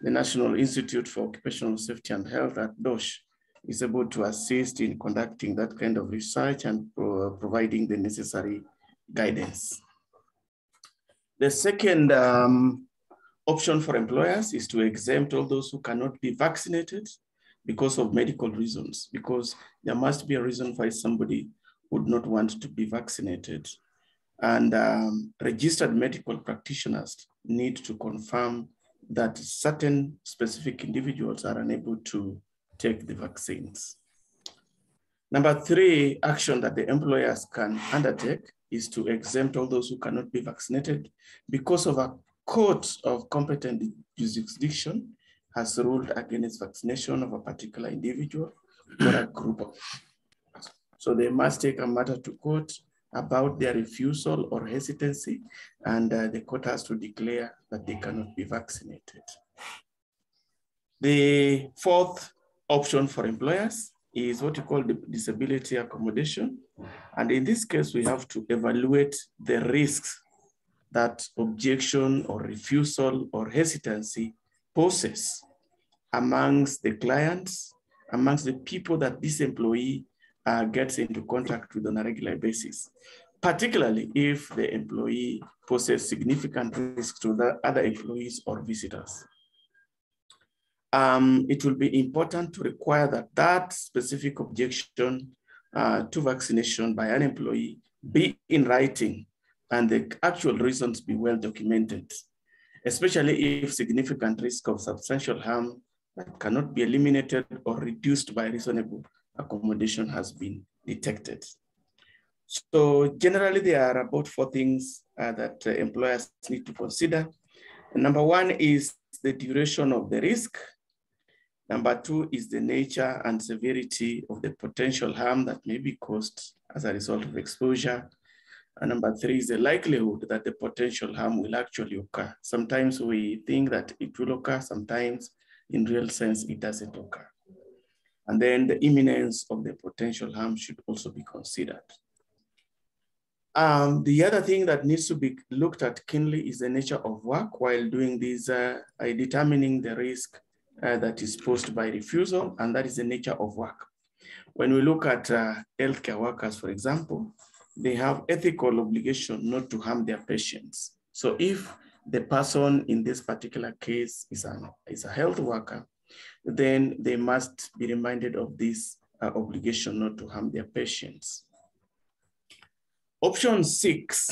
the National Institute for Occupational Safety and Health at DOSH is able to assist in conducting that kind of research and providing the necessary guidance. The second option for employers is to exempt all those who cannot be vaccinated because of medical reasons, because there must be a reason why somebody would not want to be vaccinated. And registered medical practitioners need to confirm that certain specific individuals are unable to take the vaccines. Number three action that the employers can undertake is to exempt all those who cannot be vaccinated because of a court of competent jurisdiction has ruled against vaccination of a particular individual or a group of. So they must take a matter to court about their refusal or hesitancy, and the court has to declare that they cannot be vaccinated. The fourth option for employers is what you call the disability accommodation. And in this case, we have to evaluate the risks that objection or refusal or hesitancy poses amongst the clients, amongst the people that this employee gets into contact with on a regular basis, particularly if the employee poses significant risks to the other employees or visitors. It will be important to require that that specific objection to vaccination by an employee be in writing and the actual reasons be well documented, especially if significant risk of substantial harm that cannot be eliminated or reduced by reasonable accommodation has been detected. So generally there are about 4 things that employers need to consider. And number 1 is the duration of the risk. Number 2 is the nature and severity of the potential harm that may be caused as a result of exposure. And number 3 is the likelihood that the potential harm will actually occur. Sometimes we think that it will occur, sometimes in real sense it doesn't occur. And then the imminence of the potential harm should also be considered. The other thing that needs to be looked at keenly is the nature of work while doing this, determining the risk that is posed by refusal, and that is the nature of work. When we look at healthcare workers, for example, they have ethical obligation not to harm their patients. So if the person in this particular case is a health worker, then they must be reminded of this obligation not to harm their patients. Option 6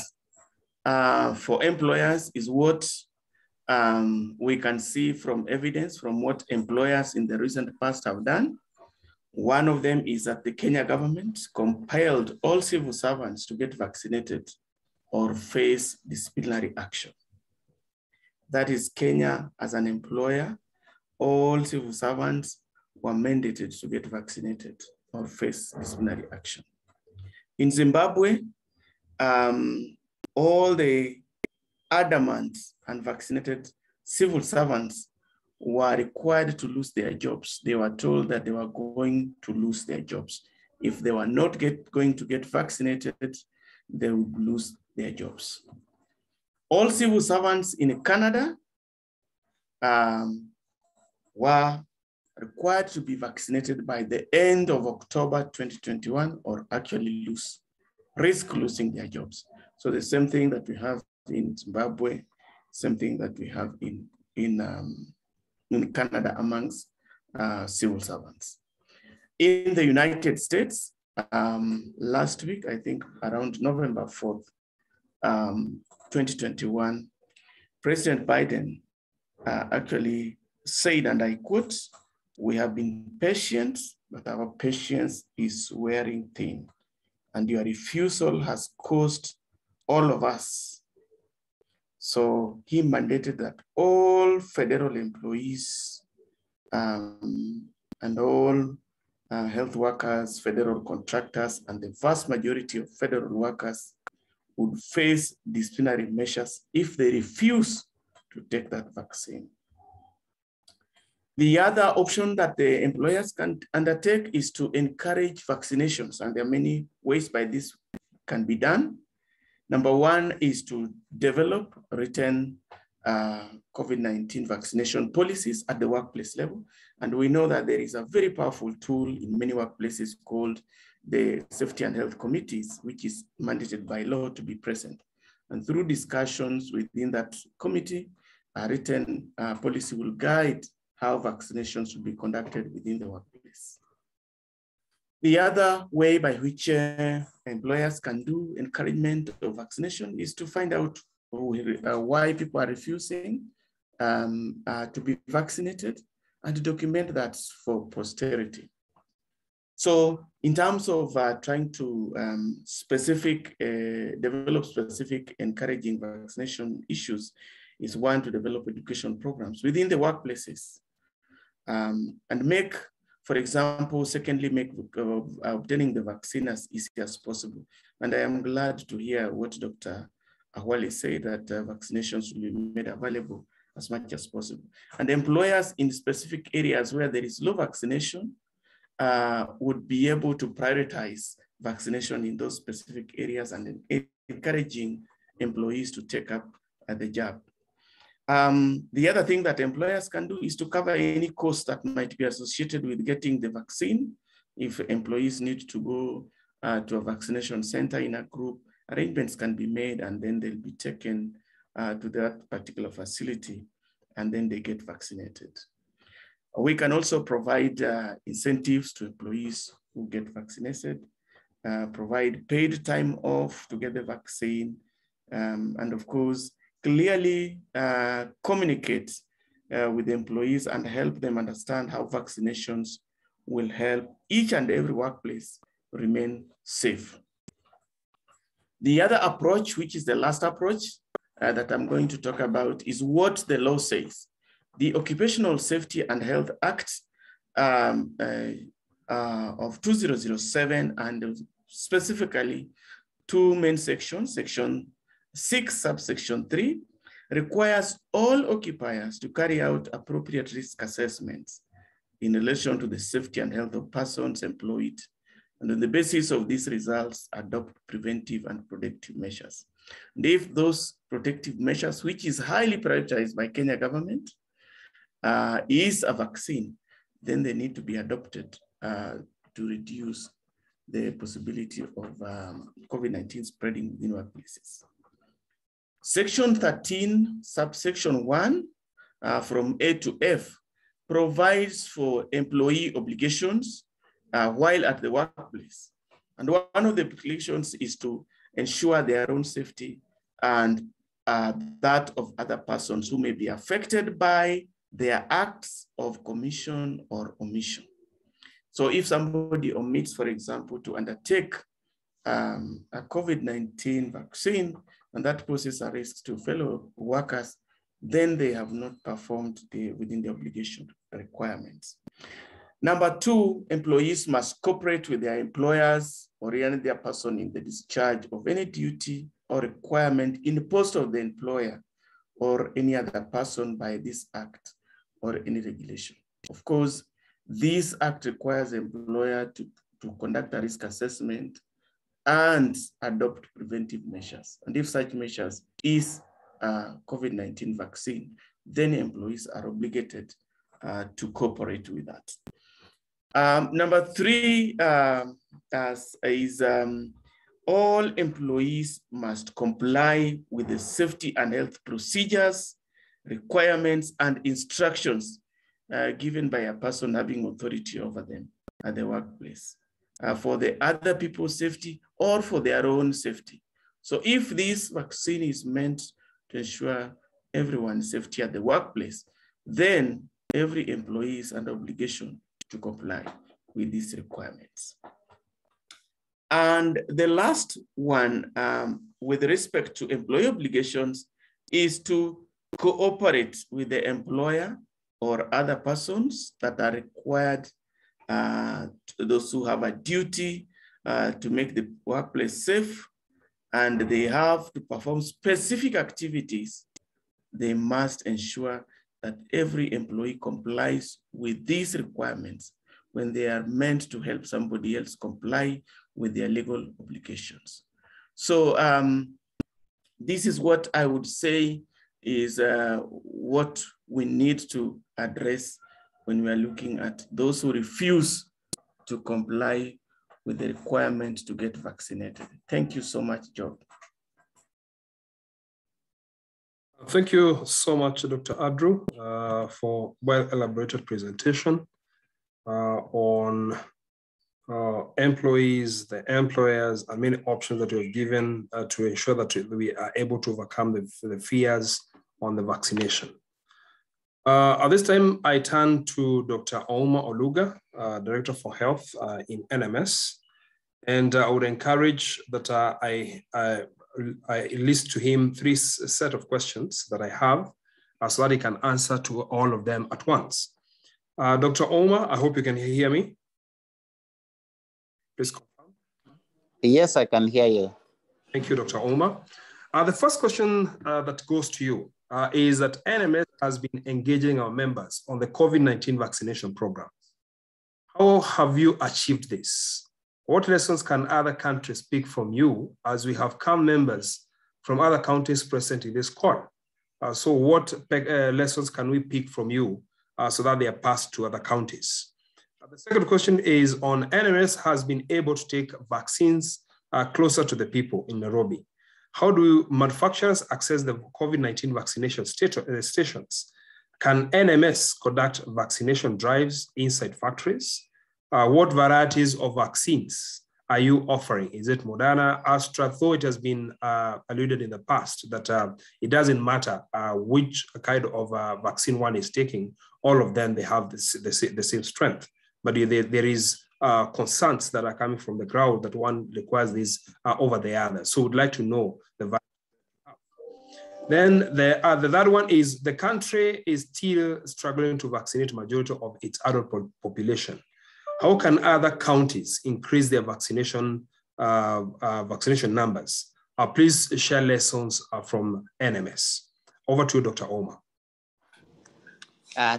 for employers is what we can see from evidence from what employers in the recent past have done. One of them is that the Kenya government compelled all civil servants to get vaccinated or face disciplinary action. That is, Kenya as an employer, all civil servants were mandated to get vaccinated or face disciplinary action. In Zimbabwe, all the adamant and vaccinated civil servants were required to lose their jobs. They were told that they were going to lose their jobs. If they were not going to get vaccinated, they would lose their jobs. All civil servants in Canada were required to be vaccinated by the end of October 2021 or actually risk losing their jobs. So the same thing that we have in Zimbabwe, same thing that we have in Canada amongst civil servants. In the United States, last week, I think around November 4th, 2021, President Biden actually said, and I quote, "We have been patient, but our patience is wearing thin, and your refusal has caused all of us." So he mandated that all federal employees and all health workers, federal contractors, and the vast majority of federal workers would face disciplinary measures if they refuse to take that vaccine. The other option that the employers can undertake is to encourage vaccinations, and there are many ways by this can be done. Number one is to develop written COVID-19 vaccination policies at the workplace level. And we know that there is a very powerful tool in many workplaces called the Safety and Health Committees, which is mandated by law to be present. And through discussions within that committee, a written policy will guide how vaccinations should be conducted within the workplace. The other way by which employers can do encouragement of vaccination is to find out why people are refusing to be vaccinated and to document that for posterity. So in terms of trying to develop specific encouraging vaccination issues is one, to develop education programs within the workplaces and make, for example, secondly, make obtaining the vaccine as easy as possible. And I am glad to hear what Dr. Ahwali said, that vaccinations will be made available as much as possible. And employers in specific areas where there is low vaccination would be able to prioritize vaccination in those specific areas and encouraging employees to take up the job. The other thing that employers can do is to cover any costs that might be associated with getting the vaccine. If employees need to go to a vaccination center in a group, arrangements can be made and then they'll be taken to that particular facility and then they get vaccinated. We can also provide incentives to employees who get vaccinated, provide paid time off to get the vaccine, and of course, clearly communicate with the employees and help them understand how vaccinations will help each and every workplace remain safe. The other approach, which is the last approach that I'm going to talk about, is what the law says. The Occupational Safety and Health Act of 2007, and specifically two main sections, Section 6, subsection 3, requires all occupiers to carry out appropriate risk assessments in relation to the safety and health of persons employed, and on the basis of these results, adopt preventive and protective measures. And if those protective measures, which is highly prioritized by Kenya government, is a vaccine, then they need to be adopted to reduce the possibility of COVID-19 spreading within workplaces. Section 13, subsection 1, from A to F, provides for employee obligations while at the workplace. And one of the obligations is to ensure their own safety and that of other persons who may be affected by their acts of commission or omission. So if somebody omits, for example, to undertake a COVID-19 vaccine, and that poses a risk to fellow workers, then they have not performed within the obligation requirements. Number 2, employees must cooperate with their employers or any other person in the discharge of any duty or requirement imposed of the employer or any other person by this act or any regulation. Of course, this act requires the employer to conduct a risk assessment and adopt preventive measures. And if such measures is a COVID-19 vaccine, then employees are obligated to cooperate with that. Number three is all employees must comply with the safety and health procedures, requirements, and instructions given by a person having authority over them at the workplace for the other people's safety or for their own safety. So if this vaccine is meant to ensure everyone's safety at the workplace, then every employee is under obligation to comply with these requirements. And the last one, with respect to employee obligations, is to cooperate with the employer or other persons that are required, those who have a duty to make the workplace safe, and they have to perform specific activities. They must ensure that every employee complies with these requirements when they are meant to help somebody else comply with their legal obligations. So this is what I would say is what we need to address when we are looking at those who refuse to comply with the requirement to get vaccinated. Thank you so much, Job. Thank you so much, Dr. Adru, for well-elaborated presentation on employees, the employers, and many options that you have given to ensure that we are able to overcome the fears on the vaccination. At this time, I turn to Dr. Ouma Oluga, Director for Health in NMS, and I would encourage that I list to him three set of questions that I have so that he can answer to all of them at once. Dr. Ouma, I hope you can hear me. Please confirm. Yes, I can hear you. Thank you, Dr. Ouma. The first question that goes to you is that NMS has been engaging our members on the COVID-19 vaccination program. How have you achieved this? What lessons can other countries pick from you, as we have CAM members from other countries present in this call? So what lessons can we pick from you so that they are passed to other counties? The second question is on NMS has been able to take vaccines closer to the people in Nairobi. How do manufacturers access the COVID-19 vaccination stations? Can NMS conduct vaccination drives inside factories? What varieties of vaccines are you offering? Is it Moderna, Astra? Though it has been alluded in the past that it doesn't matter which kind of vaccine one is taking, all of them, they have the same strength. But there is concerns that are coming from the ground that one requires this over the other. So we'd like to know the value. Then the third one is the country is still struggling to vaccinate majority of its adult population. How can other counties increase their vaccination numbers? Please share lessons from NMS. Over to you, Dr. Ouma.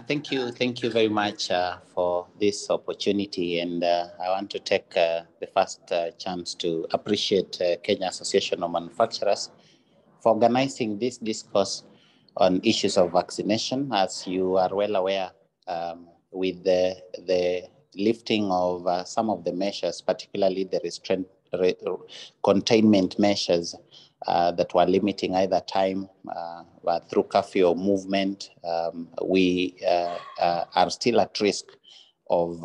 Thank you very much for this opportunity, and I want to take the first chance to appreciate Kenya Association of Manufacturers for organizing this discourse on issues of vaccination. As you are well aware, with the lifting of some of the measures, particularly the containment measures that were limiting either time through curfew or movement, we are still at risk of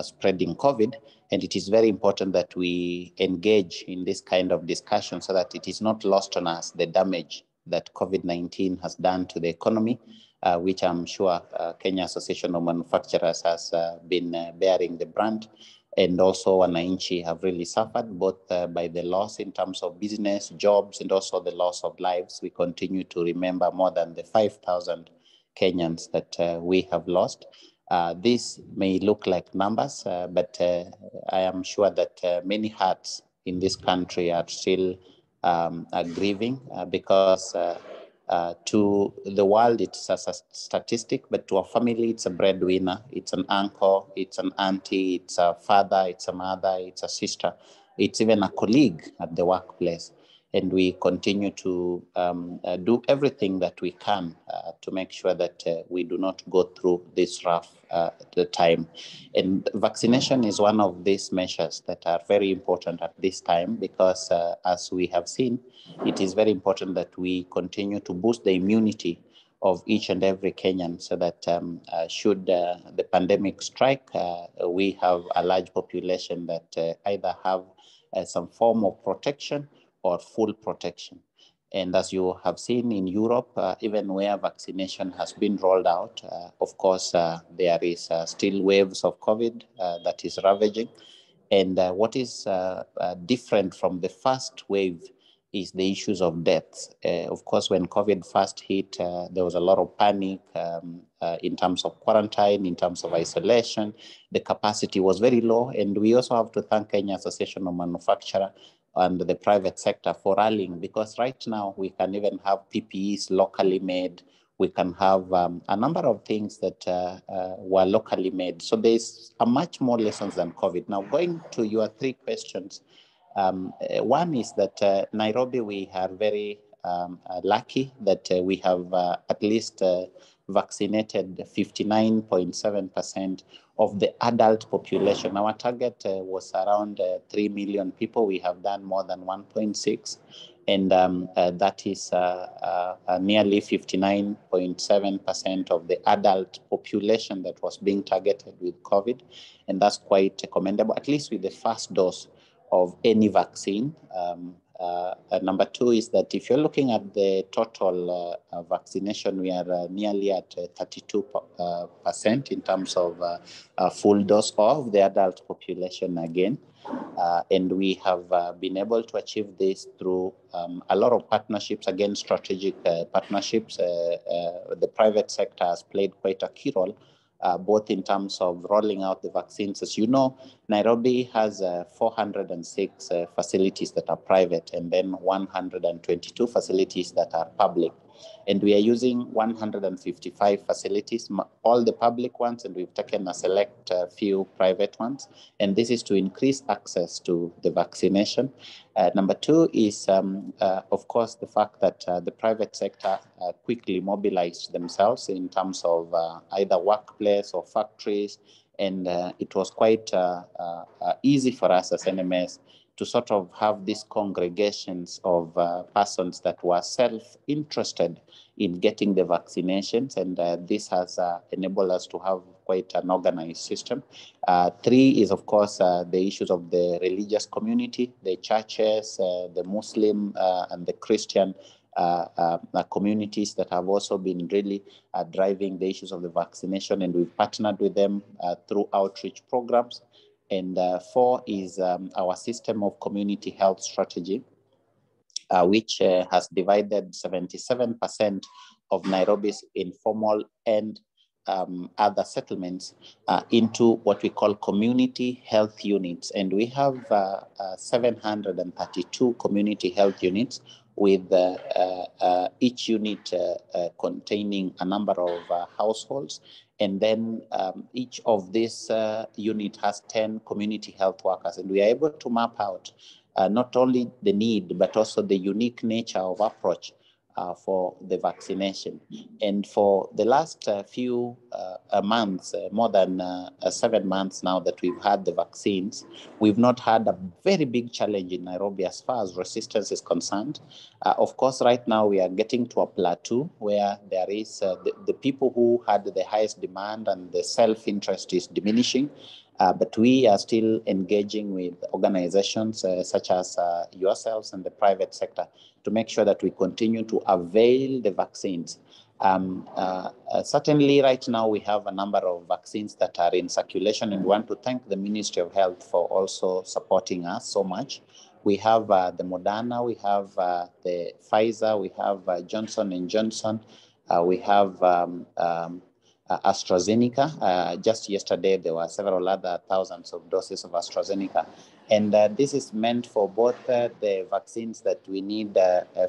spreading COVID. And it is very important that we engage in this kind of discussion so that it is not lost on us the damage that COVID-19 has done to the economy, which I'm sure Kenya Association of Manufacturers has been bearing the brunt. And also wananchi have really suffered both by the loss in terms of business, jobs, and also the loss of lives. We continue to remember more than the 5,000 Kenyans that we have lost. This may look like numbers, but I am sure that many hearts in this country are still grieving because to the world, it's a statistic, but to a family, it's a breadwinner, it's an uncle, it's an auntie, it's a father, it's a mother, it's a sister, it's even a colleague at the workplace. And we continue to do everything that we can to make sure that we do not go through this rough time. And vaccination is one of these measures that are very important at this time, because as we have seen, it is very important that we continue to boost the immunity of each and every Kenyan, so that should the pandemic strike, we have a large population that either have some form of protection or full protection. And as you have seen in Europe, even where vaccination has been rolled out, of course, there is still waves of COVID that is ravaging. And what is different from the first wave is the issues of deaths. Of course, when COVID first hit, there was a lot of panic in terms of quarantine, in terms of isolation. The capacity was very low. And we also have to thank Kenya Association of Manufacturers and the private sector for rallying, because right now we can even have PPEs locally made. We can have a number of things that were locally made. So there's a much more lessons than COVID. Now, going to your three questions, one is that Nairobi, we are very lucky that we have at least vaccinated 59.7% of the adult population. Our target was around 3 million people. We have done more than 1.6. And that is nearly 59.7% of the adult population that was being targeted with COVID. And that's quite commendable, at least with the first dose of any vaccine. Number two is that if you're looking at the total vaccination, we are nearly at 32% in terms of full dose of the adult population again. And we have been able to achieve this through a lot of partnerships, again, strategic partnerships. The private sector has played quite a key role, both in terms of rolling out the vaccines. As you know, Nairobi has 406 facilities that are private, and then 122 facilities that are public. And we are using 155 facilities, all the public ones, and we've taken a select few private ones. And this is to increase access to the vaccination. Number two is, of course, the fact that the private sector quickly mobilized themselves in terms of either workplace or factories. And it was quite easy for us as NMS to sort of have these congregations of persons that were self-interested in getting the vaccinations. And this has enabled us to have quite an organized system. Three is, of course, the issues of the religious community, the churches, the Muslim and the Christian communities that have also been really driving the issues of the vaccination. And we've partnered with them through outreach programs. And four is our system of community health strategy, which has divided 77% of Nairobi's informal and other settlements into what we call community health units. And we have 732 community health units, with each unit containing a number of households. And then each of these unit has 10 community health workers. And we are able to map out not only the need, but also the unique nature of approach for the vaccination. And for the last few months, more than 7 months now that we've had the vaccines, we've not had a very big challenge in Nairobi as far as resistance is concerned. Of course, right now we are getting to a plateau where there is the people who had the highest demand and the self-interest is diminishing. But we are still engaging with organizations such as yourselves and the private sector to make sure that we continue to avail the vaccines. Certainly right now we have a number of vaccines that are in circulation, and we want to thank the Ministry of Health for also supporting us so much. We have the Moderna, we have the Pfizer, we have Johnson & Johnson, we have AstraZeneca. Just yesterday, there were several other thousands of doses of AstraZeneca. And this is meant for both the vaccines that we need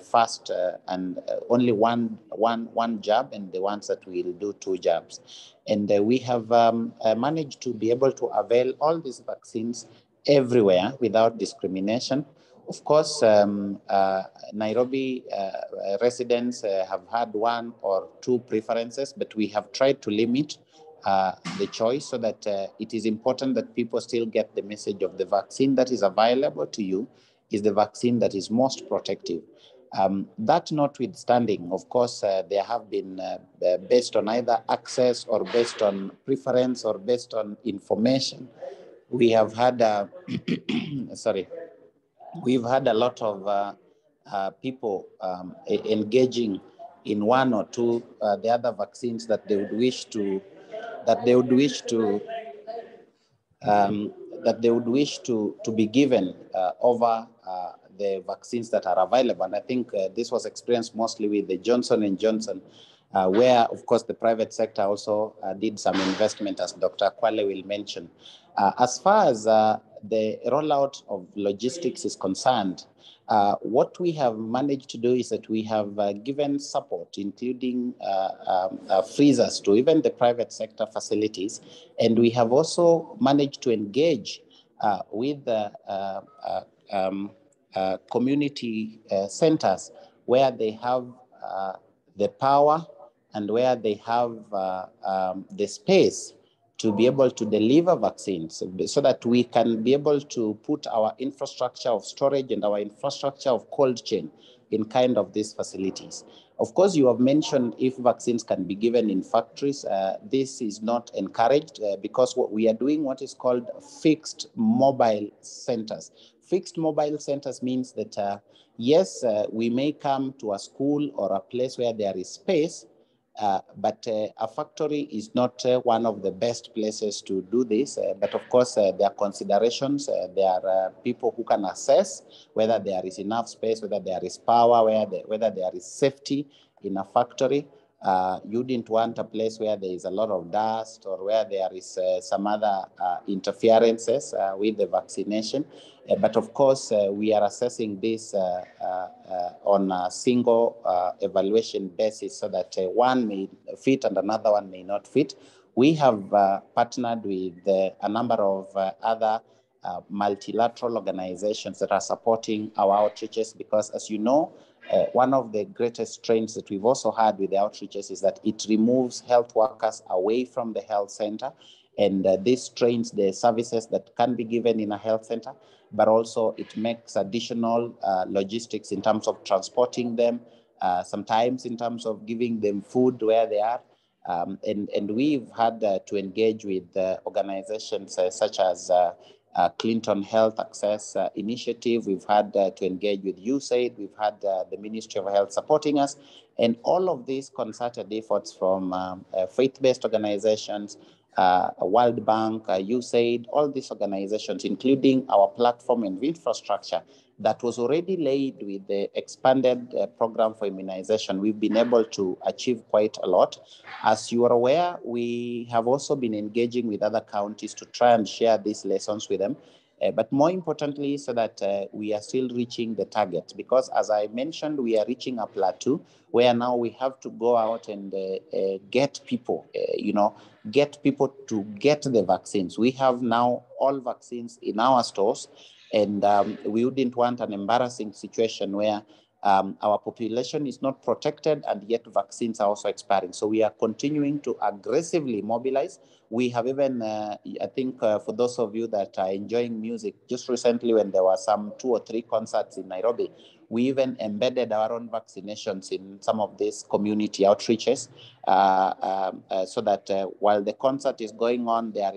fast and only one jab, and the ones that we'll do 2 jabs. And we have managed to be able to avail all these vaccines everywhere without discrimination. Of course, Nairobi residents have had one or two preferences, but we have tried to limit the choice so that it is important that people still get the message of the vaccine that is available to you is the vaccine that is most protective. That notwithstanding, of course, there have been, based on either access or based on preference or based on information, we have had, we've had a lot of people engaging in one or two the other vaccines that they would wish to be given over the vaccines that are available. And I think this was experienced mostly with the Johnson & Johnson, where, of course, the private sector also did some investment, as Dr. Kwale will mention. As far as the rollout of logistics is concerned, what we have managed to do is that we have given support, including freezers to even the private sector facilities. And we have also managed to engage with community centers where they have the power and where they have the space to be able to deliver vaccines so that we can be able to put our infrastructure of storage and our infrastructure of cold chain in kind of these facilities. Of course, you have mentioned if vaccines can be given in factories. This is not encouraged because what we are doing what is called fixed mobile centers. Fixed mobile centers means that, yes, we may come to a school or a place where there is space, but a factory is not one of the best places to do this. But of course, there are considerations. There are people who can assess whether there is enough space, whether there is power, whether there is safety in a factory. You didn't want a place where there is a lot of dust or where there is some other interferences with the vaccination. But of course, we are assessing this on a single evaluation basis so that one may fit and another one may not fit. We have partnered with a number of other multilateral organizations that are supporting our outreaches because, as you know, one of the greatest strains that we've also had with the outreaches is that it removes health workers away from the health center, and this strains the services that can be given in a health center, but also it makes additional logistics in terms of transporting them, sometimes in terms of giving them food where they are. And we've had to engage with organizations such as Clinton Health Access Initiative. We've had to engage with USAID. We've had the Ministry of Health supporting us. And all of these concerted efforts from faith-based organizations, World Bank, USAID, all these organizations, including our platform and infrastructure that was already laid with the expanded program for immunization, we've been able to achieve quite a lot. As you are aware, we have also been engaging with other counties to try and share these lessons with them. But more importantly, so that we are still reaching the target, because as I mentioned, we are reaching a plateau where now we have to go out and get people, get people to get the vaccines. We have now all vaccines in our stores, and we wouldn't want an embarrassing situation where our population is not protected and yet vaccines are also expiring. So we are continuing to aggressively mobilize. We have even, I think for those of you that are enjoying music, just recently when there were some 2 or 3 concerts in Nairobi, we even embedded our own vaccinations in some of these community outreaches so that while the concert is going on, there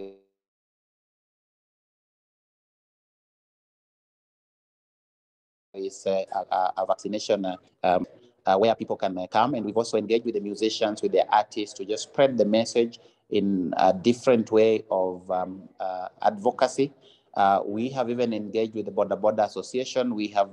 is a vaccination where people can come. And we've also engaged with the musicians, with the artists to just spread the message in a different way of advocacy. We have even engaged with the Boda Boda Association. We have,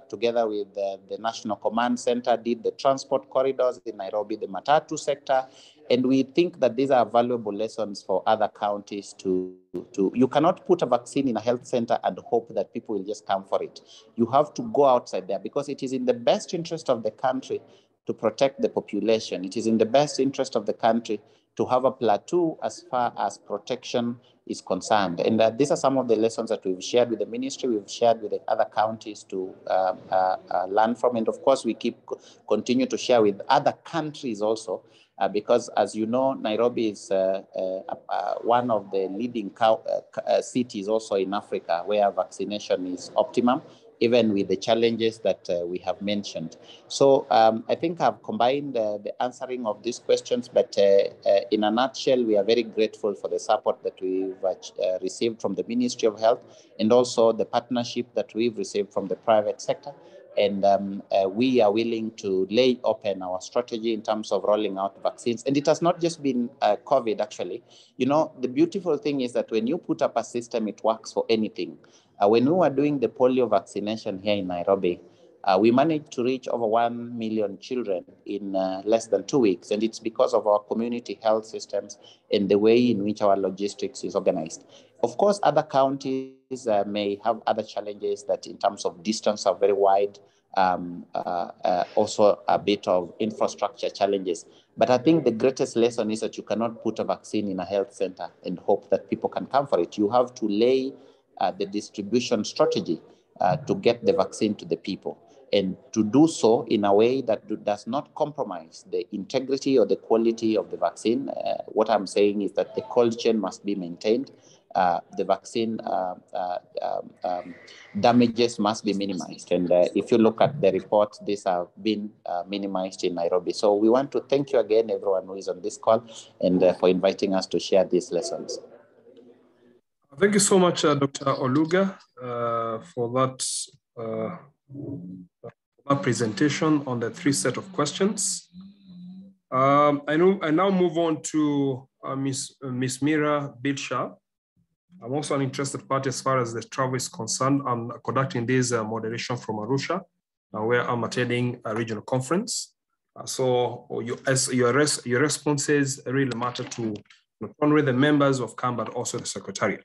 together with the National Command Center, did the transport corridors in Nairobi, the Matatu sector. And we think that these are valuable lessons for other counties you cannot put a vaccine in a health center and hope that people will just come for it. You have to go outside there because it is in the best interest of the country to protect the population. It is in the best interest of the country to have a plateau as far as protection is concerned. And these are some of the lessons that we've shared with the ministry, we've shared with the other counties to learn from. And of course, we continue to share with other countries also, because as you know, Nairobi is one of the leading cities also in Africa where vaccination is optimum, even with the challenges that we have mentioned. So I think I've combined the answering of these questions, but in a nutshell, we are very grateful for the support that we've received from the Ministry of Health, and also the partnership that we've received from the private sector. And we are willing to lay open our strategy in terms of rolling out vaccines. And it has not just been COVID, actually. You know, the beautiful thing is that when you put up a system, it works for anything. When we were doing the polio vaccination here in Nairobi, we managed to reach over 1 million children in less than 2 weeks. And it's because of our community health systems and the way in which our logistics is organized. Of course, other counties may have other challenges that in terms of distance are very wide, also a bit of infrastructure challenges. But I think the greatest lesson is that you cannot put a vaccine in a health center and hope that people can come for it. You have to lay the distribution strategy to get the vaccine to the people, and to do so in a way that does not compromise the integrity or the quality of the vaccine. What I'm saying is that the cold chain must be maintained. The vaccine damages must be minimized. And if you look at the reports, these have been minimized in Nairobi. So we want to thank you again, everyone who is on this call, and for inviting us to share these lessons. Thank you so much, Dr. Oluga, for that presentation on the 3 set of questions. I now move on to Ms. Mira Bilsha. I'm also an interested party as far as the travel is concerned. I'm conducting this moderation from Arusha, where I'm attending a regional conference. So your responses really matter to not only the members of CAM, but also the Secretariat.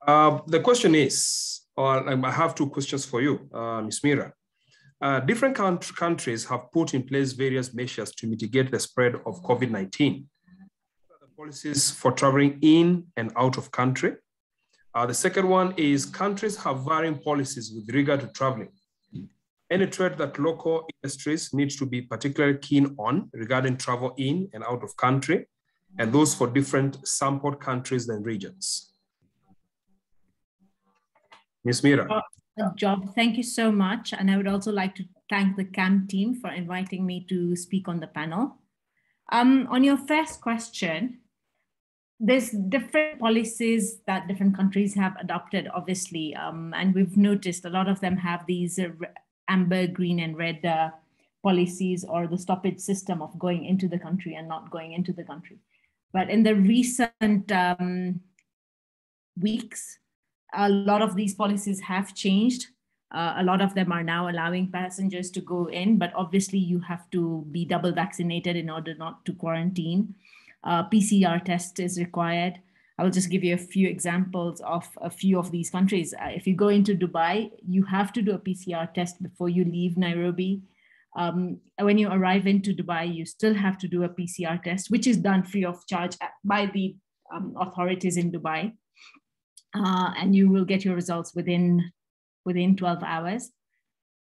The question is, I have 2 questions for you, Ms. Mira. Different countries have put in place various measures to mitigate the spread of COVID-19. The policies for traveling in and out of country. The second one is countries have varying policies with regard to traveling. Any trade that local industries need to be particularly keen on regarding travel in and out of country, and those for different sampled countries and regions. Ms. Mira. Job, thank you so much. And I would also like to thank the CAM team for inviting me to speak on the panel. On your first question, there's different policies that different countries have adopted, obviously. And we've noticed a lot of them have these amber, green, and red policies, or the stoppage system of going into the country and not going into the country. But in the recent weeks, a lot of these policies have changed. A lot of them are now allowing passengers to go in, but obviously you have to be double vaccinated in order not to quarantine. PCR test is required. I will just give you a few examples of a few of these countries. If you go into Dubai, you have to do a PCR test before you leave Nairobi. When you arrive into Dubai, you still have to do a PCR test, which is done free of charge by the authorities in Dubai. And you will get your results within 12 hours.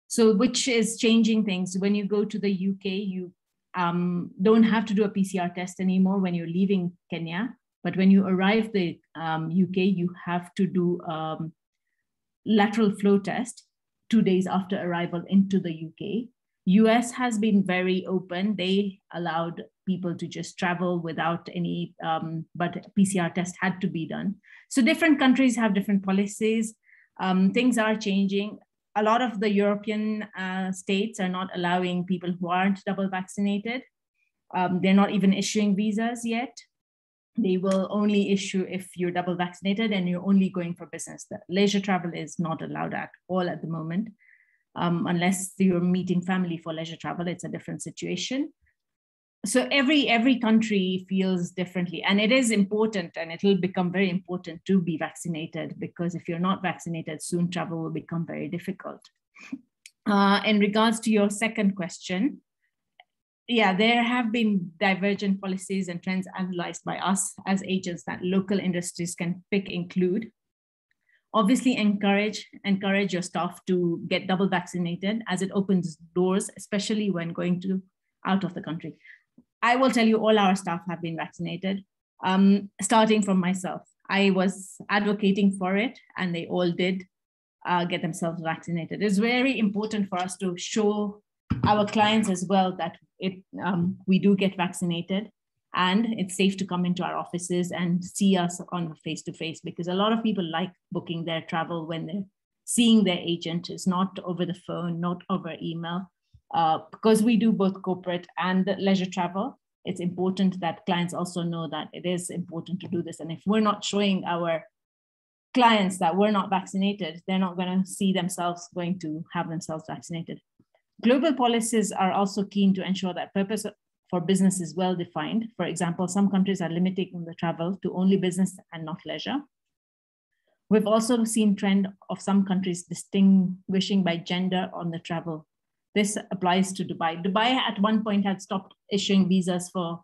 So which is changing things. When you go to the UK, you don't have to do a PCR test anymore when you're leaving Kenya. But when you arrive the UK, you have to do lateral flow test 2 days after arrival into the UK. US has been very open. They allowed people to just travel without any, but PCR test had to be done. So different countries have different policies. Things are changing. A lot of the European states are not allowing people who aren't double vaccinated. They're not even issuing visas yet. They will only issue if you're double vaccinated and you're only going for business. The leisure travel is not allowed at all at the moment. Unless you're meeting family for leisure travel, it's a different situation. So every country feels differently, and it is important, and it will become very important to be vaccinated, because if you're not vaccinated, soon travel will become very difficult. In regards to your second question, yeah, there have been divergent policies and trends analyzed by us as agents that local industries can include. Obviously, encourage your staff to get double vaccinated, as it opens doors, especially when going out of the country. I will tell you, all our staff have been vaccinated, starting from myself. I was advocating for it, and they all did get themselves vaccinated. It's very important for us to show our clients as well that we do get vaccinated, and it's safe to come into our offices and see us on face-to-face, because a lot of people like booking their travel when they're seeing their agent. It's not over the phone, not over email. Because we do both corporate and leisure travel, it's important that clients also know that it is important to do this. And if we're not showing our clients that we're not vaccinated, they're not going to see themselves going to have themselves vaccinated. Global policies are also keen to ensure that purpose for business is well defined. For example, some countries are limiting the travel to only business and not leisure. We've also seen trend of some countries distinguishing by gender on the travel. This applies to Dubai. Dubai at one point had stopped issuing visas for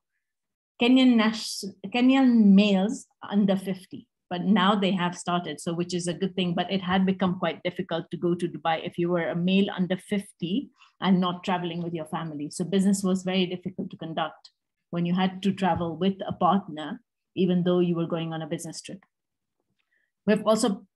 Kenyan males under 50, but now they have started, so which is a good thing, but it had become quite difficult to go to Dubai if you were a male under 50 and not traveling with your family. So business was very difficult to conduct when you had to travel with a partner, even though you were going on a business trip. We've also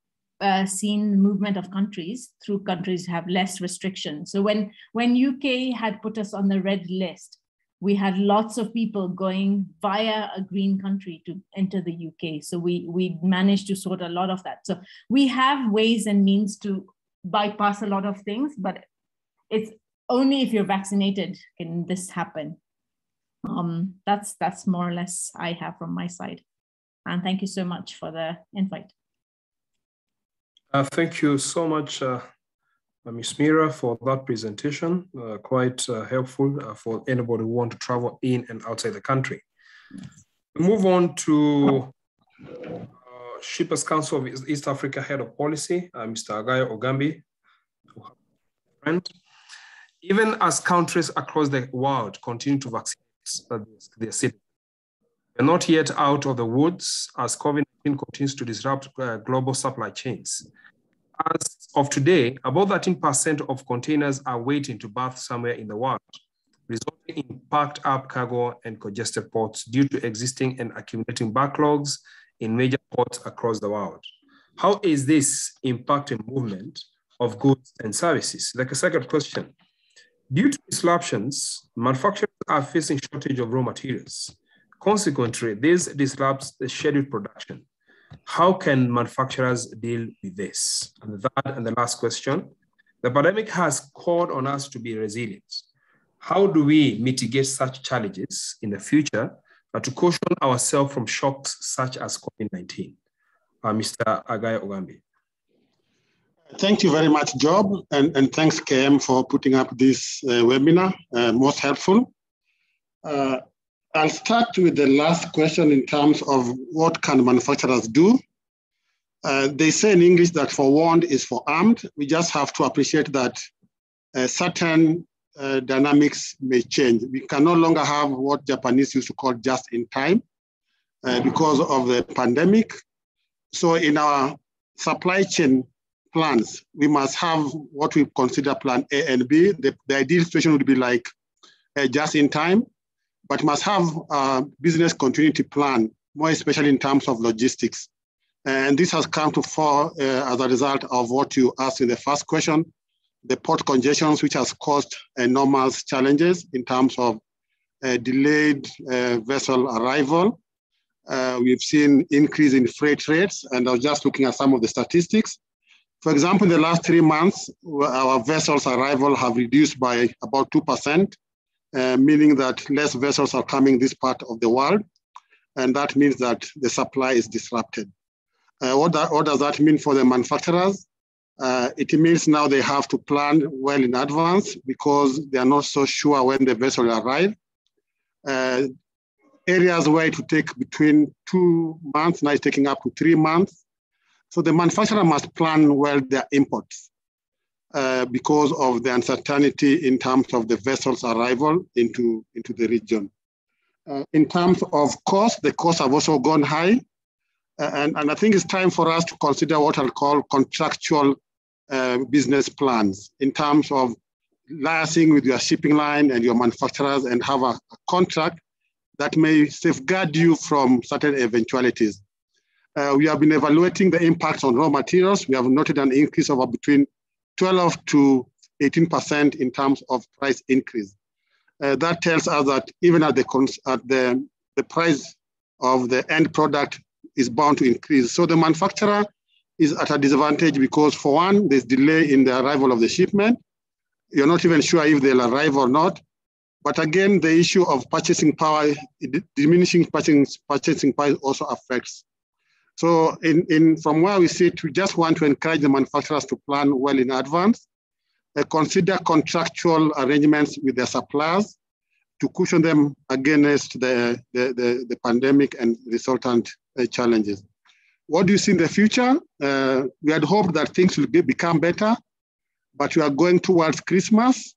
seen movement of countries through countries have less restrictions. So when UK had put us on the red list, we had lots of people going via a green country to enter the UK. So we managed to sort a lot of that. So we have ways and means to bypass a lot of things, but it's only if you're vaccinated can this happen. That's more or less I have from my side. And thank you so much for the invite. Thank you so much, Ms. Mira, for that presentation. Quite helpful for anybody who want to travel in and outside the country. Move on to Shippers Council of East Africa Head of Policy, Mr. Agayo Ogambi. Even as countries across the world continue to vaccinate their citizens, we're not yet out of the woods as COVID-19 continues to disrupt global supply chains. As of today, about 13% of containers are waiting to berth somewhere in the world, resulting in packed up cargo and congested ports due to existing and accumulating backlogs in major ports across the world. How is this impacting movement of goods and services? Like a second question, due to disruptions, manufacturers are facing shortage of raw materials. Consequently, this disrupts the scheduled production. How can manufacturers deal with this? And the last question, the pandemic has called on us to be resilient. How do we mitigate such challenges in the future to caution ourselves from shocks such as COVID-19? Mr. Agayo Ogambi. Thank you very much, Job, and thanks, KM, for putting up this webinar, most helpful. I'll start with the last question in terms of what can manufacturers do. They say in English that forewarned is forearmed. We just have to appreciate that certain dynamics may change. We can no longer have what Japanese used to call just in time because of the pandemic. So in our supply chain plans, we must have what we consider plan A and B. The ideal situation would be like just in time, but must have a business continuity plan, more especially in terms of logistics. And this has come to fore as a result of what you asked in the first question, the port congestions, which has caused enormous challenges in terms of delayed vessel arrival. We've seen increase in freight rates, and I was just looking at some of the statistics. For example, in the last 3 months, our vessels arrival have reduced by about 2%. Meaning that less vessels are coming this part of the world, and that means that the supply is disrupted. What does that mean for the manufacturers? It means now they have to plan well in advance because they are not so sure when the vessel will arrive. Areas where it will take between 2 months, now it's taking up to 3 months. So the manufacturer must plan well their imports. because of the uncertainty in terms of the vessel's arrival into the region. In terms of cost, the costs have also gone high. And I think it's time for us to consider what I'll call contractual business plans in terms of liaising with your shipping line and your manufacturers and have a contract that may safeguard you from certain eventualities. We have been evaluating the impacts on raw materials. We have noted an increase of between 12 to 18% in terms of price increase. That tells us that even at the price of the end product is bound to increase. So the manufacturer is at a disadvantage because, for one, there's delay in the arrival of the shipment. You're not even sure if they'll arrive or not. But again, the issue of purchasing power, diminishing purchasing power also affects. So from where we sit, we just want to encourage the manufacturers to plan well in advance, consider contractual arrangements with their suppliers to cushion them against the pandemic and resultant challenges. What do you see in the future? We had hoped that things will become better, but we are going towards Christmas,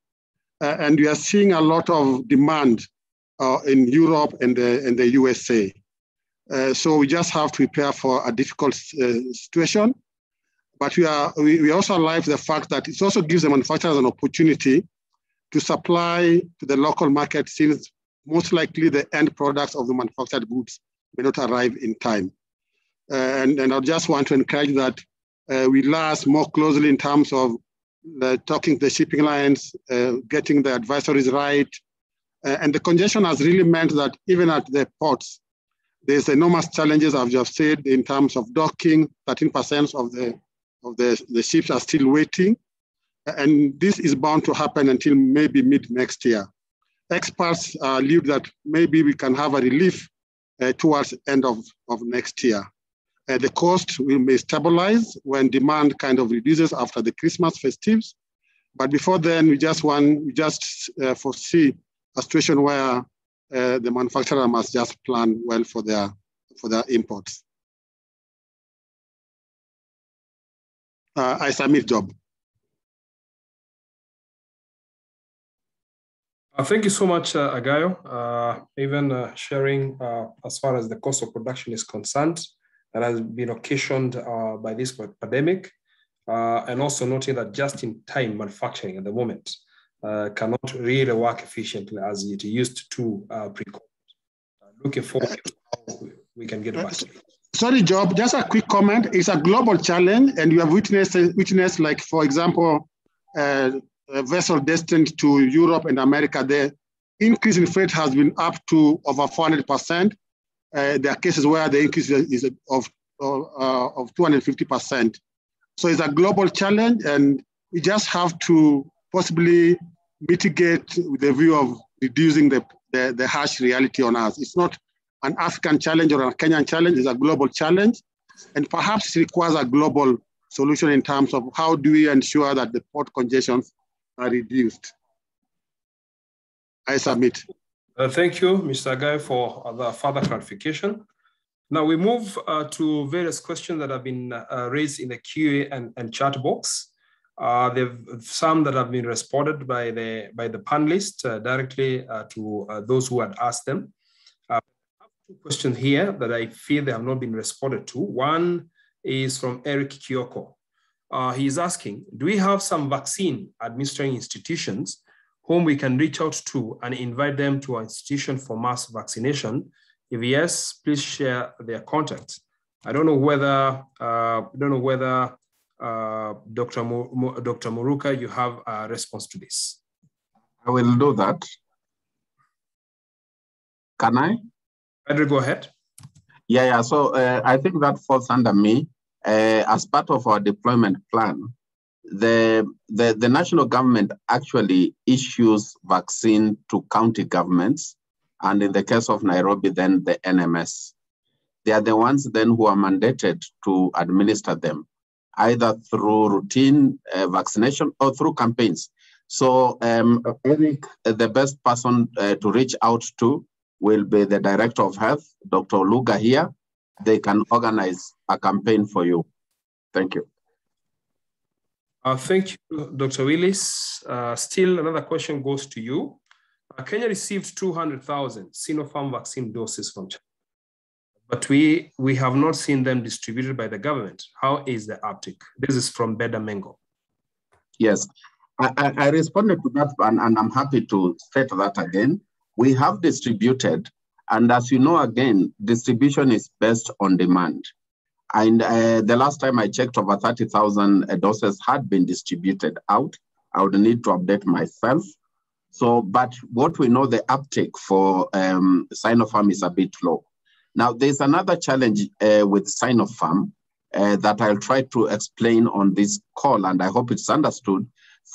and we are seeing a lot of demand in Europe and the USA. So we just have to prepare for a difficult situation. But we also like the fact that it also gives the manufacturers an opportunity to supply to the local market, since most likely the end products of the manufactured goods may not arrive in time. And I just want to encourage that we liaise more closely in terms of talking to the shipping lines, getting the advisories right. And the congestion has really meant that even at the ports, there's enormous challenges, I've just said, in terms of docking. 13% of the ships are still waiting. And this is bound to happen until maybe mid next year. Experts believe that maybe we can have a relief towards the end of next year. The cost may stabilize when demand kind of reduces after the Christmas festives. But before then, we just foresee a situation where the manufacturer must just plan well for their imports. I submit, Job. Thank you so much, Agayo. Even sharing as far as the cost of production is concerned, that has been occasioned by this pandemic, and also noting that just-in-time manufacturing at the moment cannot really work efficiently as it used to pre-COVID. Looking forward to how we can get back to it. Sorry, Job, just a quick comment. It's a global challenge, and you have witnessed like, for example, a vessel destined to Europe and America. The increase in freight has been up to over 400%. There are cases where the increase is of 250%. So it's a global challenge, and we just have to possibly mitigate with the view of reducing the harsh reality on us. It's not an African challenge or a Kenyan challenge, it's a global challenge. And perhaps it requires a global solution in terms of how do we ensure that the port congestions are reduced. I submit. Thank you, Mr. Guy, for the further clarification. Now we move to various questions that have been raised in the QA and chat box. There are some that have been responded by the panelists directly to those who had asked them. I have two questions here that I feel they have not been responded to. One is from Eric Kyoko. He is asking, do we have some vaccine administering institutions whom we can reach out to and invite them to our institution for mass vaccination? If yes, please share their contacts. I don't know whether Dr. Muruka, you have a response to this. I will do that. Can I? Adrian, go ahead. Yeah. So I think that falls under me. As part of our deployment plan, the national government actually issues vaccine to county governments, and in the case of Nairobi, then the NMS. They are the ones then who are mandated to administer them, either through routine vaccination or through campaigns. So I think the best person to reach out to will be the Director of Health, Dr. Luga here. They can organize a campaign for you. Thank you. Thank you, Dr. Willis. Still another question goes to you. Kenya received 200,000 Sinopharm vaccine doses from China, but we have not seen them distributed by the government. How is the uptake? This is from Beda Mengo. Yes, I responded to that, and I'm happy to state that again. We have distributed, and as you know, again, distribution is based on demand. And the last time I checked, over 30,000 doses had been distributed out. I would need to update myself. So, but what we know, the uptake for Sinopharm is a bit low. Now, there's another challenge with Sinopharm that I'll try to explain on this call, and I hope it's understood.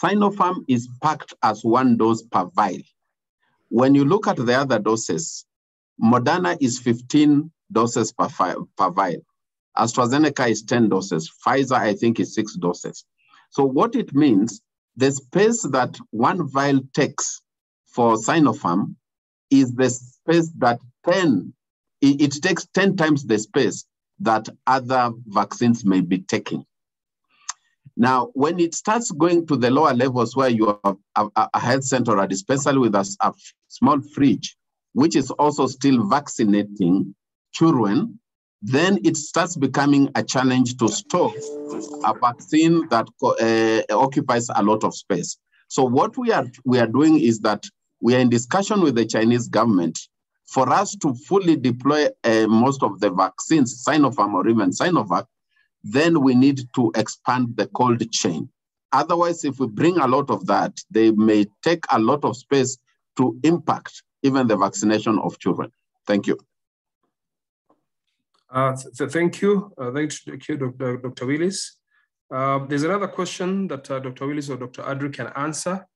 Sinopharm is packed as 1 dose per vial. When you look at the other doses, Moderna is 15 doses per vial. AstraZeneca is 10 doses. Pfizer, I think, is 6 doses. So what it means, the space that 1 vial takes for Sinopharm is the space that it takes 10 times the space that other vaccines may be taking. Now, when it starts going to the lower levels where you have a health center or a dispensary with a small fridge, which is also still vaccinating children, then it starts becoming a challenge to store a vaccine that occupies a lot of space. So what we are doing is that we are in discussion with the Chinese government for us to fully deploy most of the vaccines, Sinopharm or even Sinovac. Then we need to expand the cold chain. Otherwise, if we bring a lot of that, they may take a lot of space to impact even the vaccination of children. Thank you. Thank you. Thank you, Dr. Willis. There's another question that Dr. Willis or Dr. Adrian can answer.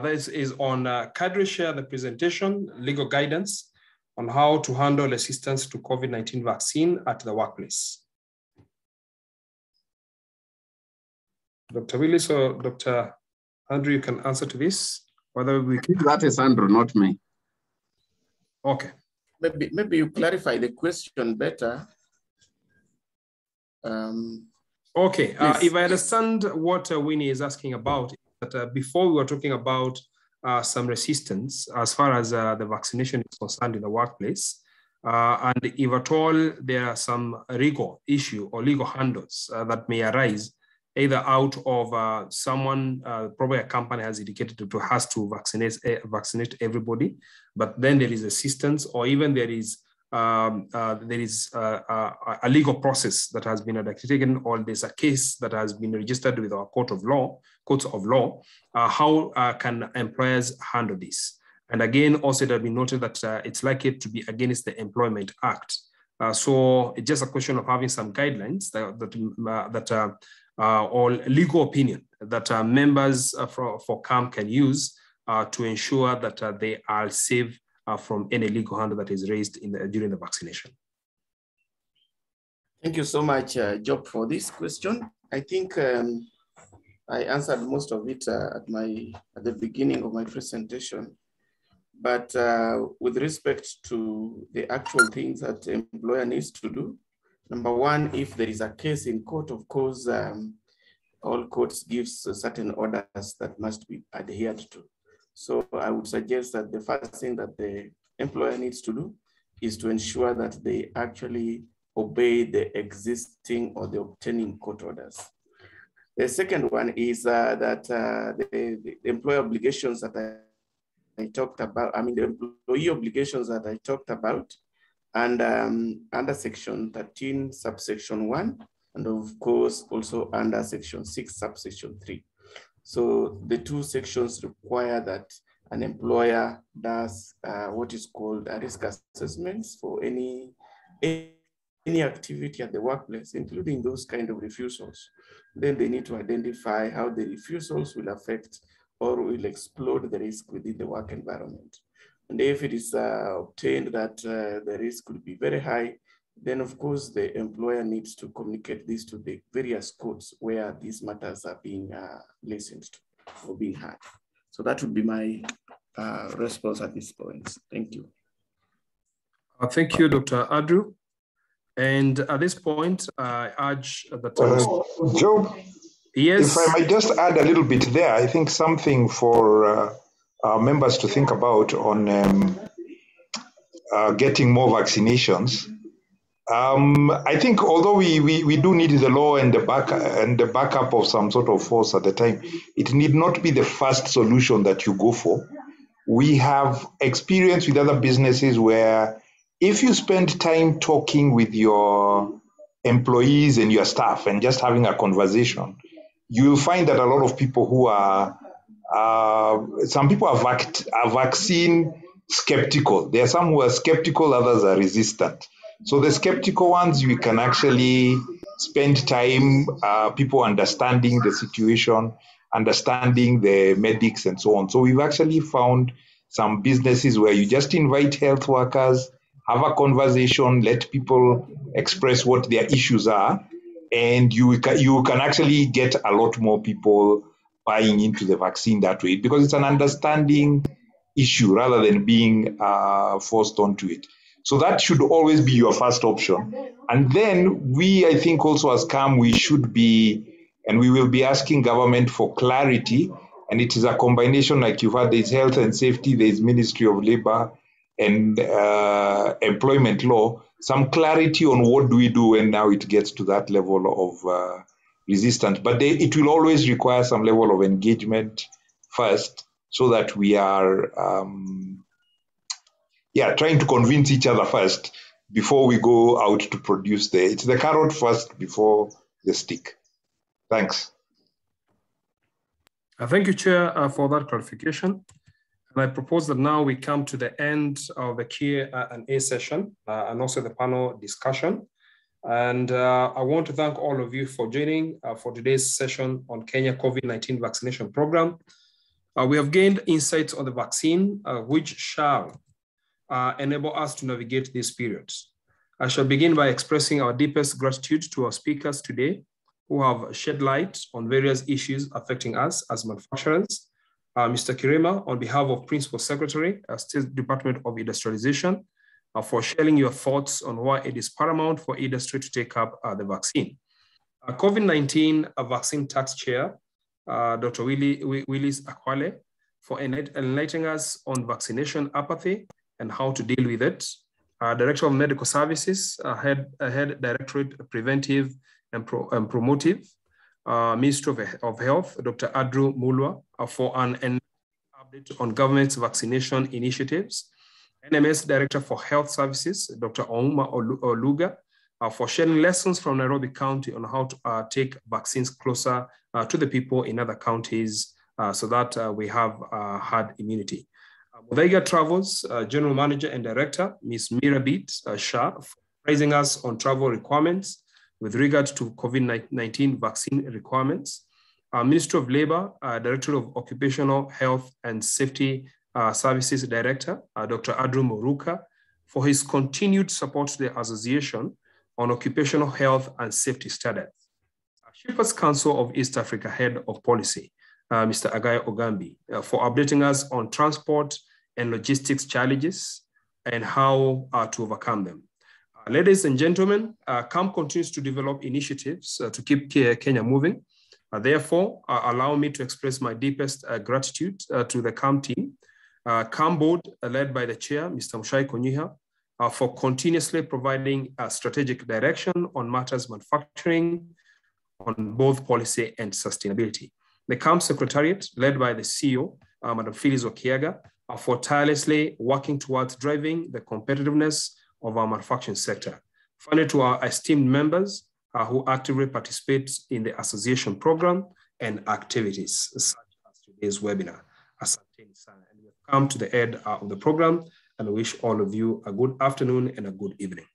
This is on cadre share the presentation, legal guidance on how to handle assistance to COVID-19 vaccine at the workplace. Dr. Willis or Dr. Andrew, you can answer to this. Whether we can... That is Andrew, not me. Okay. Maybe you clarify the question better. Okay, if I understand what Winnie is asking about, that before we were talking about some resistance as far as the vaccination is concerned in the workplace, and if at all there are some legal issue or legal handles that may arise, either out of someone, probably a company has indicated has to vaccinate everybody, but then there is assistance, or even there is a legal process that has been undertaken, or there's a case that has been registered with our courts of law. How can employers handle this? And again, also it has been noted that it's likely to be against the Employment Act. So it's just a question of having some guidelines or legal opinion that members for CAMP can use to ensure that they are safe from any legal handle that is raised during the vaccination. Thank you so much, Job, for this question. I think I answered most of it at the beginning of my presentation. But with respect to the actual things that the employer needs to do, number one, if there is a case in court, of course, all courts give certain orders that must be adhered to. So I would suggest that the first thing that the employer needs to do is to ensure that they actually obey the existing or the obtaining court orders. The second one is that the employer obligations that I talked about, the employee obligations that I talked about, and under section 13, subsection 1, and of course, also under section 6, subsection 3. So the two sections require that an employer does what is called a risk assessments for any activity at the workplace, including those kind of refusals. Then they need to identify how the refusals will affect or will explode the risk within the work environment. And if it is obtained that the risk could be very high, then of course the employer needs to communicate this to the various courts where these matters are being listened to or being heard. So that would be my response at this point. Thank you. Thank you, Dr. Andrew. And at this point, I urge that... Job, Yes. If I might just add a little bit there, I think something for our members to think about on getting more vaccinations. I think although we do need the law and the backup of some sort of force at the time, it need not be the first solution that you go for. We have experience with other businesses where if you spend time talking with your employees and your staff and just having a conversation, you will find that a lot of people who are some people are vaccine skeptical. There are some who are skeptical, others are resistant. So the skeptical ones, we can actually spend time, people understanding the situation, understanding the medics and so on. So we've actually found some businesses where you just invite health workers, have a conversation, let people express what their issues are, and you can actually get a lot more people buying into the vaccine that way, because it's an understanding issue rather than being forced onto it. So that should always be your first option. And then we, I think also as CAM, we should be, and we will be asking government for clarity. And it is a combination, like you've had, there's health and safety, there's Ministry of Labor and employment law, some clarity on what do we do when now it gets to that level of resistance. But it will always require some level of engagement first, so that we are trying to convince each other first before we go out to produce it's the carrot first before the stick. Thanks. Thank you, Chair, for that clarification. And I propose that now we come to the end of the Q&A session and also the panel discussion. And I want to thank all of you for joining for today's session on Kenya COVID-19 vaccination program. We have gained insights on the vaccine, which shall enable us to navigate these periods. I shall begin by expressing our deepest gratitude to our speakers today, who have shed light on various issues affecting us as manufacturers. Mr. Kirema, on behalf of Principal Secretary, State Department of Industrialization, for sharing your thoughts on why it is paramount for industry to take up the vaccine. COVID-19 Vaccine Task Chair, Dr. Willis Akwale, for enlightening us on vaccination apathy and how to deal with it. Director of Medical Services, Head Directorate Preventive and Promotive, Minister of Health, Dr. Adrian Kuria, for an update on government's vaccination initiatives. NMS Director for Health Services, Dr. Ouma Oluga, for sharing lessons from Nairobi County on how to take vaccines closer to the people in other counties so that we have herd immunity. Muthaiga Travels, General Manager and Director, Ms. Mirabit Shah, for advising us on travel requirements with regard to COVID-19 vaccine requirements. Ministry of Labor, Director of Occupational Health and Safety Services Director, Dr. Adrian Kuria, for his continued support to the Association on Occupational Health and Safety Standards. Shippers Council of East Africa Head of Policy, Mr. Agai Ogambi, for updating us on transport and logistics challenges and how to overcome them. Ladies and gentlemen, CAM continues to develop initiatives to keep Kenya moving. Therefore, allow me to express my deepest gratitude to the CAM team, CAM board led by the chair, Mr. Mushai Konyiha, for continuously providing strategic direction on matters manufacturing, on both policy and sustainability. The CAM Secretariat, led by the CEO, Madam Phyllis Okiaga, for tirelessly working towards driving the competitiveness of our manufacturing sector. Finally, to our esteemed members who actively participate in the association program and activities such as today's webinar. And we've come to the end of the program, and I wish all of you a good afternoon and a good evening.